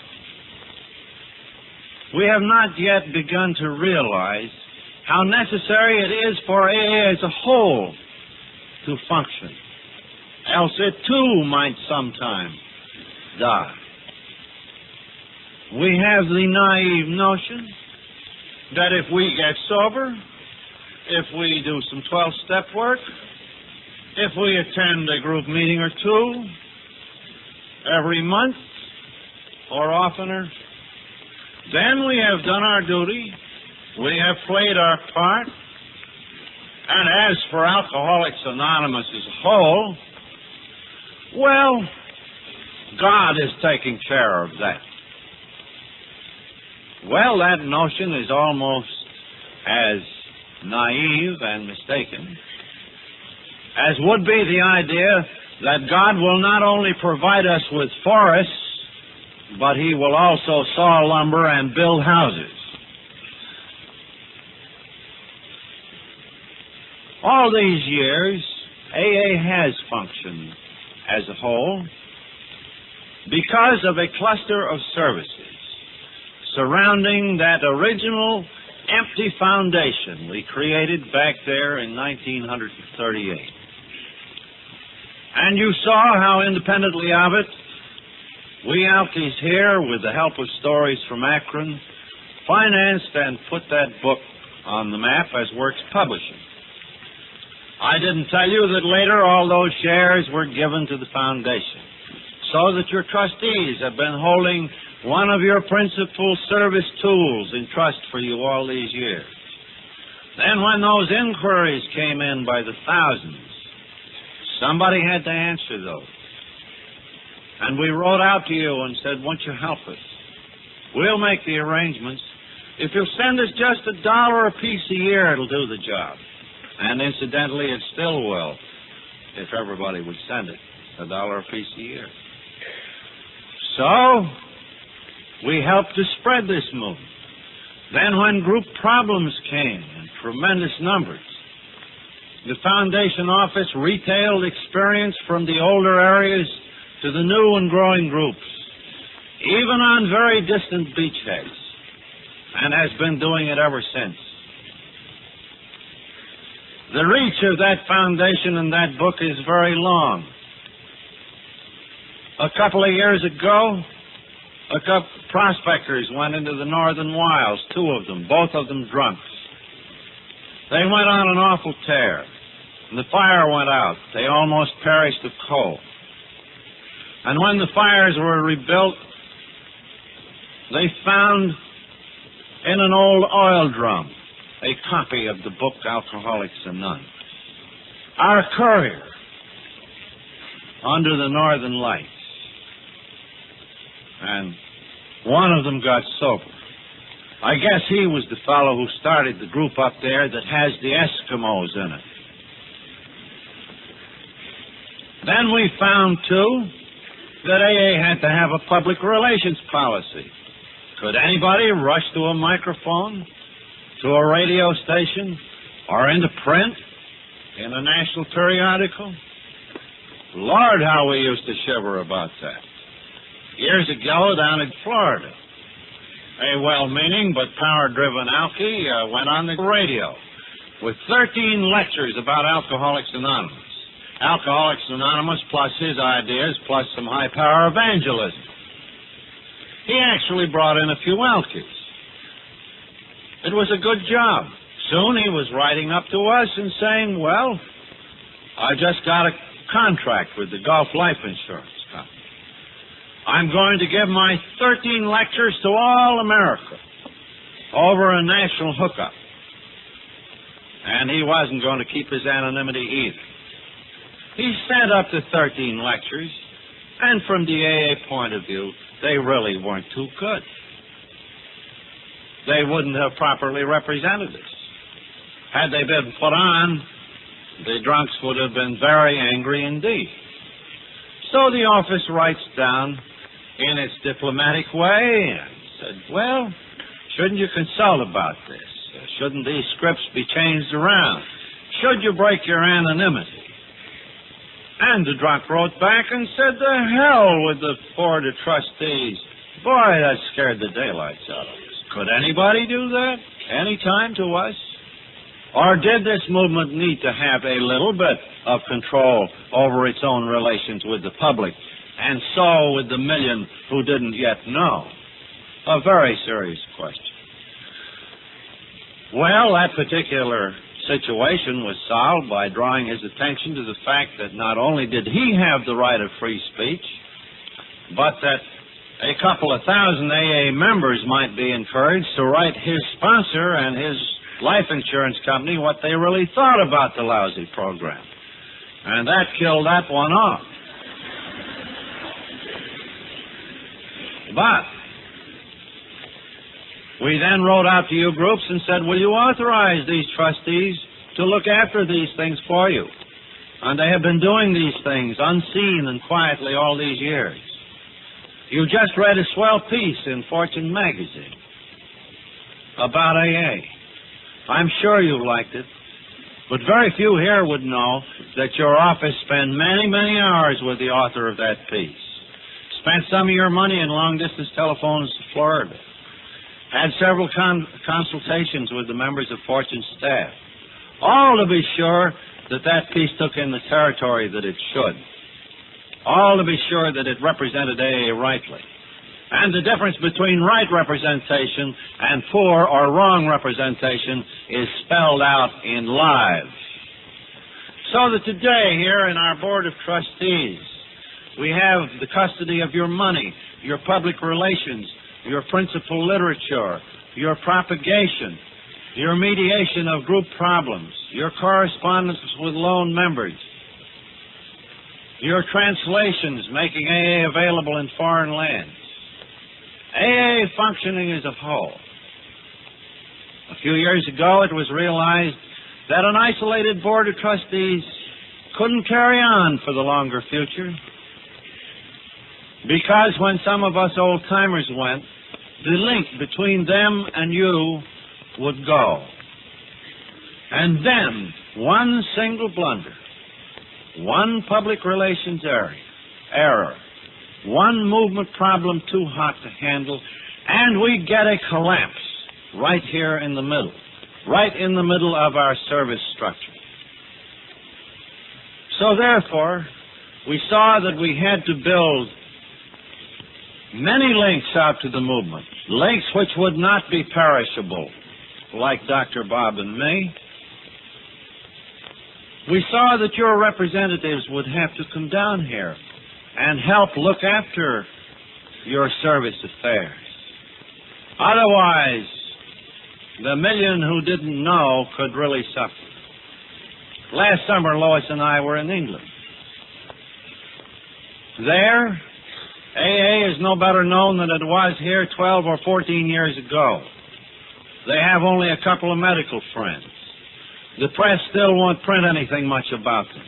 We have not yet begun to realize how necessary it is for AA as a whole to function, else it too might sometime die. We have the naive notion that if we get sober, if we do some 12-step work, if we attend a group meeting or two every month or oftener, then we have done our duty, we have played our part, and as for Alcoholics Anonymous as a whole, well, God is taking care of that. Well, that notion is almost as naive and mistaken as would be the idea that God will not only provide us with forests, but He will also saw lumber and build houses. All these years, AA has functioned as a whole because of a cluster of services surrounding that original empty foundation we created back there in 1938. And you saw how independently of it, we Alkies here, with the help of Stories from Akron, financed and put that book on the map as Works Publishing. I didn't tell you that later all those shares were given to the foundation, so that your trustees have been holding one of your principal service tools in trust for you all these years. Then when those inquiries came in by the thousands, somebody had to answer those. And we wrote out to you and said, won't you help us? We'll make the arrangements. If you'll send us just $1 a piece a year, it'll do the job. And incidentally, it still will, if everybody would send it, $1 a piece a year. So, we helped to spread this movement. Then when group problems came in tremendous numbers, the foundation office retailed experience from the older areas to the new and growing groups, even on very distant beachheads, and has been doing it ever since. The reach of that foundation and that book is very long. A couple of years ago, a couple prospectors went into the northern wilds, two of them, both of them drunks. They went on an awful tear, and the fire went out. They almost perished of cold. And when the fires were rebuilt, they found in an old oil drum a copy of the book Alcoholics Anonymous. Our courier under the northern lights. And one of them got sober. I guess he was the fellow who started the group up there that has the Eskimos in it. Then we found, too, that AA had to have a public relations policy. Could anybody rush to a microphone, to a radio station, or into print in a national periodical? Lord, how we used to shiver about that. Years ago, down in Florida, a well-meaning but power-driven alky went on the radio with 13 lectures about Alcoholics Anonymous. Alcoholics Anonymous plus his ideas plus some high-power evangelism. He actually brought in a few alkies. It was a good job. Soon he was writing up to us and saying, well, I just got a contract with the Gulf Life Insurance Company. I'm going to give my 13 lectures to all America over a national hookup. And he wasn't going to keep his anonymity either. He sent up to 13 lectures, and from the AA point of view, they really weren't too good. They wouldn't have properly represented us. Had they been put on, the drunks would have been very angry indeed. So the office writes down in its diplomatic way and said, well, shouldn't you consult about this? Shouldn't these scripts be changed around? Should you break your anonymity? And the drunk wrote back and said, the hell with the board of trustees. Boy, that scared the daylights out of us. Could anybody do that any time to us? Or did this movement need to have a little bit of control over its own relations with the public, and so with the million who didn't yet know? A very serious question. Well, that particular situation was solved by drawing his attention to the fact that not only did he have the right of free speech, but that a couple of thousand AA members might be encouraged to write his sponsor and his life insurance company what they really thought about the lousy program. And that killed that one off. But we then wrote out to you groups and said, will you authorize these trustees to look after these things for you? And they have been doing these things unseen and quietly all these years. You just read a swell piece in Fortune magazine about AA. I'm sure you liked it, but very few here would know that your office spent many, many hours with the author of that piece. Spent some of your money in long-distance telephones to Florida. Had several consultations with the members of Fortune's staff. All to be sure that that piece took in the territory that it should. All to be sure that it represented AA rightly. And the difference between right representation and poor or wrong representation is spelled out in live. So that today, here in our Board of Trustees, we have the custody of your money, your public relations, your principal literature, your propagation, your mediation of group problems, your correspondence with lone members, your translations making AA available in foreign lands. AA functioning as a whole. A few years ago, it was realized that an isolated board of trustees couldn't carry on for the longer future, because when some of us old-timers went, the link between them and you would go. And then, one single blunder, one public relations error, one movement problem too hot to handle, and we get a collapse right here in the middle of our service structure. So therefore, we saw that we had to build many links out to the movement, links which would not be perishable, like Dr. Bob and me. We saw that your representatives would have to come down here and help look after your service affairs. Otherwise, the million who didn't know could really suffer. Last summer, Lois and I were in England. There, AA is no better known than it was here 12 or 14 years ago. They have only a couple of medical friends. The press still won't print anything much about them.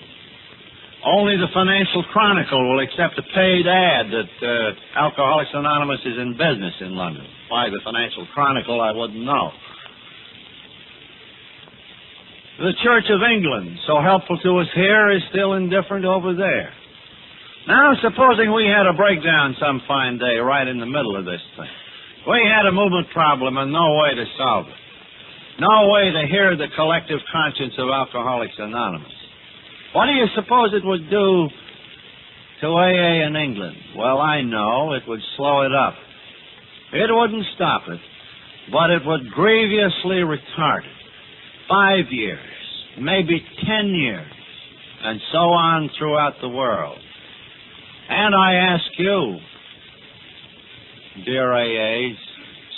Only the Financial Chronicle will accept a paid ad that Alcoholics Anonymous is in business in London. Why the Financial Chronicle, I wouldn't know. The Church of England, so helpful to us here, is still indifferent over there. Now, supposing we had a breakdown some fine day right in the middle of this thing. We had a movement problem and no way to solve it. No way to hear the collective conscience of Alcoholics Anonymous. What do you suppose it would do to AA in England? Well, I know it would slow it up. It wouldn't stop it, but it would grievously retard it. 5 years, maybe 10 years, and so on throughout the world. And I ask you, dear AAs,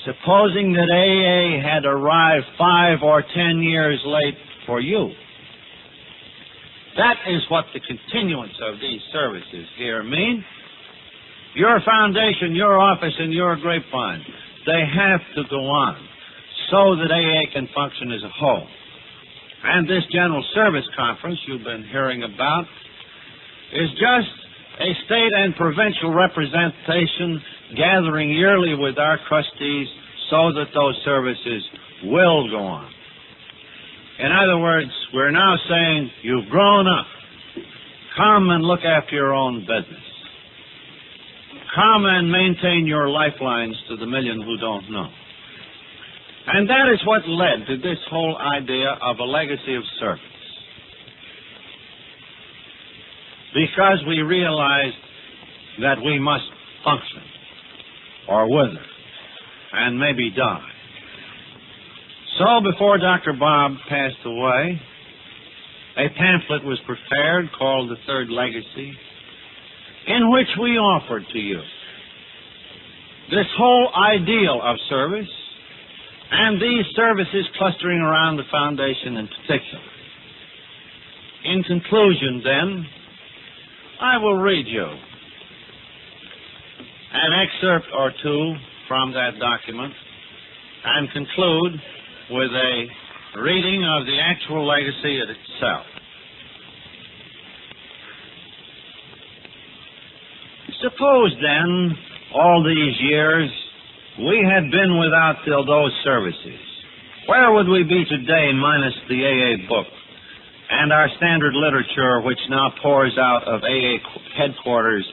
supposing that AA had arrived 5 or 10 years late for you, that is what the continuance of these services here mean. Your foundation, your office, and your grapevine, they have to go on so that AA can function as a whole. And this General Service Conference you've been hearing about is just a state and provincial representation gathering yearly with our trustees so that those services will go on. In other words, we're now saying, you've grown up. Come and look after your own business. Come and maintain your lifelines to the million who don't know. And that is what led to this whole idea of a legacy of service. Because we realized that we must function, or wither, and maybe die. So before Dr. Bob passed away, a pamphlet was prepared called The Third Legacy, in which we offered to you this whole ideal of service, and these services clustering around the foundation in particular. In conclusion, then, I will read you an excerpt or two from that document and conclude with a reading of the actual legacy itself. Suppose, then, all these years we had been without those services. Where would we be today minus the AA book and our standard literature, which now pours out of AA headquarters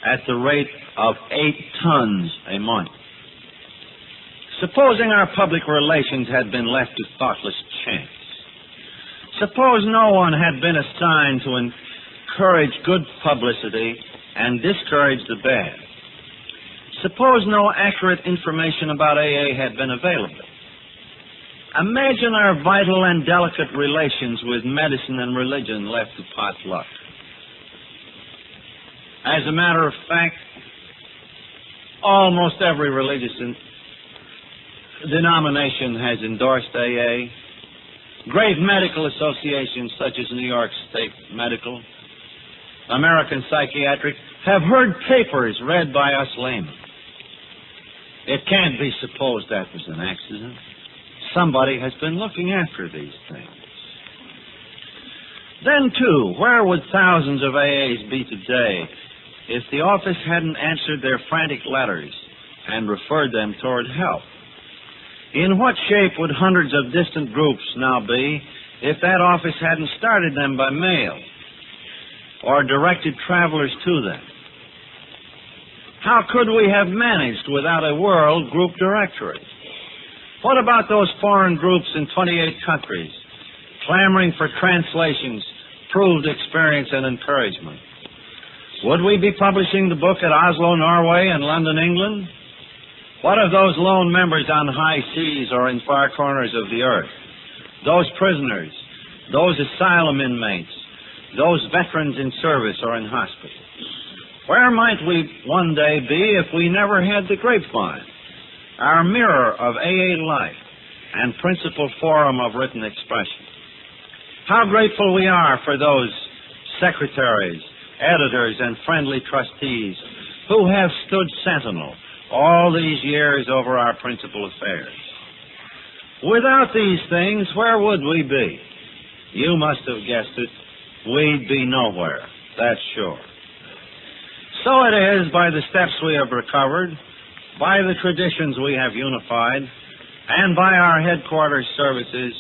at the rate of 8 tons a month? Supposing our public relations had been left to thoughtless chance. Suppose no one had been assigned to encourage good publicity and discourage the bad. Suppose no accurate information about AA had been available. Imagine our vital and delicate relations with medicine and religion left to potluck. As a matter of fact, almost every religious denomination has endorsed AA. Great medical associations such as New York State Medical, American Psychiatric, have heard papers read by us laymen. It can't be supposed that was an accident. Somebody has been looking after these things. Then, too, where would thousands of AAs be today if the office hadn't answered their frantic letters and referred them toward help? In what shape would hundreds of distant groups now be if that office hadn't started them by mail or directed travelers to them? How could we have managed without a world group directory? What about those foreign groups in 28 countries, clamoring for translations, proved experience and encouragement. Would we be publishing the book at Oslo, Norway, and London, England? What of those lone members on high seas or in far corners of the earth? Those prisoners, those asylum inmates, those veterans in service or in hospital? Where might we one day be if we never had the grapevine, our mirror of AA life and principal forum of written expression? How grateful we are for those secretaries, editors, and friendly trustees who have stood sentinel all these years over our principal affairs. Without these things, where would we be? You must have guessed it. We'd be nowhere, that's sure. So it is by the steps we have recovered, by the traditions we have unified, and by our headquarters services,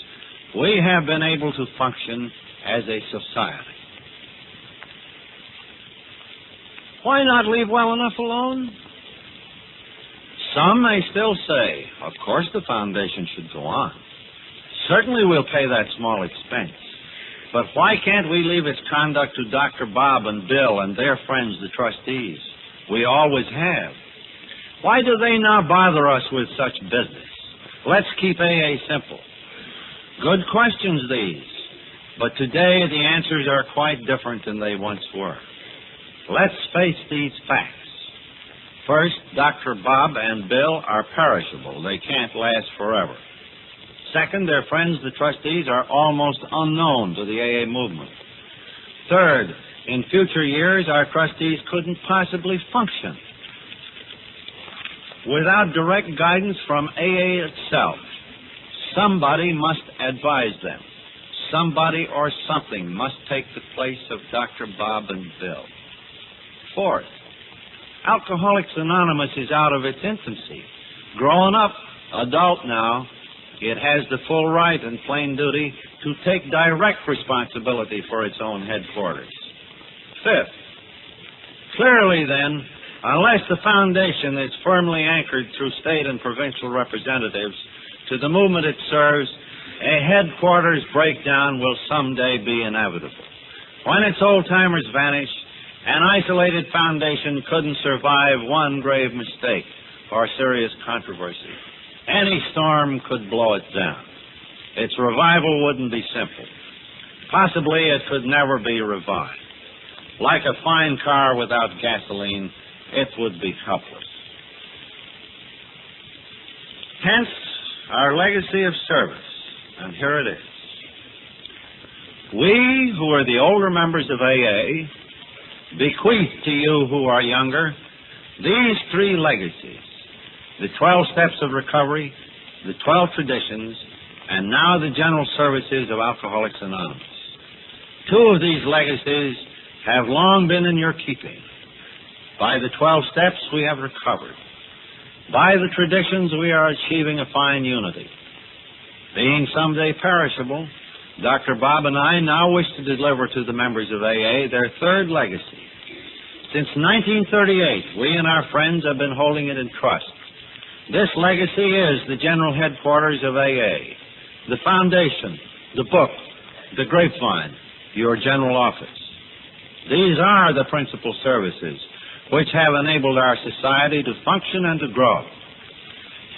we have been able to function as a society. Why not leave well enough alone? Some may still say, of course the foundation should go on. Certainly we'll pay that small expense. But why can't we leave its conduct to Dr. Bob and Bill and their friends, the trustees? We always have. Why do they now bother us with such business? Let's keep AA simple. Good questions, these. But today the answers are quite different than they once were. Let's face these facts. First, Dr. Bob and Bill are perishable. They can't last forever. Second, their friends, the trustees, are almost unknown to the AA movement. Third, in future years, our trustees couldn't possibly function without direct guidance from AA itself. Somebody must advise them. Somebody or something must take the place of Dr. Bob and Bill. Fourth, Alcoholics Anonymous is out of its infancy. Grown up, adult now, it has the full right and plain duty to take direct responsibility for its own headquarters. Fifth, clearly then, unless the foundation is firmly anchored through state and provincial representatives to the movement it serves, a headquarters breakdown will someday be inevitable. When its old-timers vanish, an isolated foundation couldn't survive one grave mistake or serious controversy. Any storm could blow it down. Its revival wouldn't be simple. Possibly it could never be revived. Like a fine car without gasoline, it would be helpless. Hence, our legacy of service, and here it is. We, who are the older members of AA, bequeath to you who are younger these three legacies: the 12 steps of recovery, the 12 traditions, and now the general services of Alcoholics Anonymous. Two of these legacies have long been in your keeping. By the 12 steps, we have recovered. By the traditions, we are achieving a fine unity. Being someday perishable, Dr. Bob and I now wish to deliver to the members of AA their third legacy. Since 1938, we and our friends have been holding it in trust. This legacy is the general headquarters of AA, the foundation, the book, the grapevine, your general office. These are the principal services which have enabled our society to function and to grow.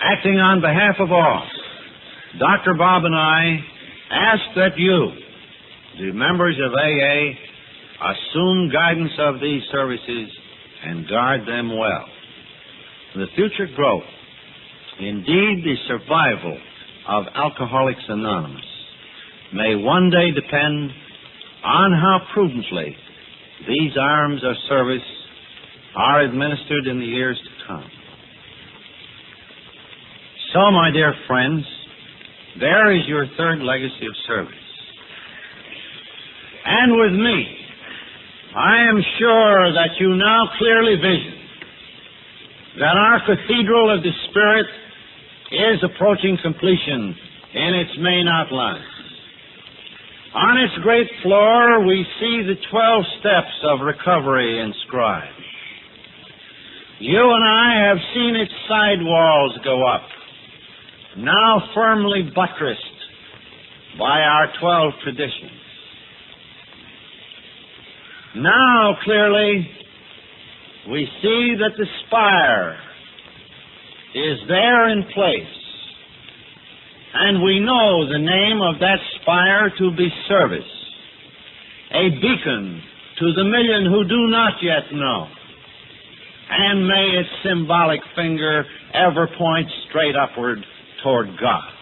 Acting on behalf of all, Dr. Bob and I ask that you, the members of AA, assume guidance of these services and guard them well. The future growth, indeed the survival of Alcoholics Anonymous, may one day depend on how prudently these arms of service are administered in the years to come. So, my dear friends, there is your third legacy of service. And with me, I am sure that you now clearly vision that our Cathedral of the Spirit is approaching completion in its main outlines. On its great floor, we see the 12 steps of recovery inscribed. You and I have seen its side walls go up, now firmly buttressed by our 12 traditions. Now, clearly, we see that the spire is there in place, and we know the name of that spire to be service, a beacon to the million who do not yet know. And may its symbolic finger ever point straight upward toward God.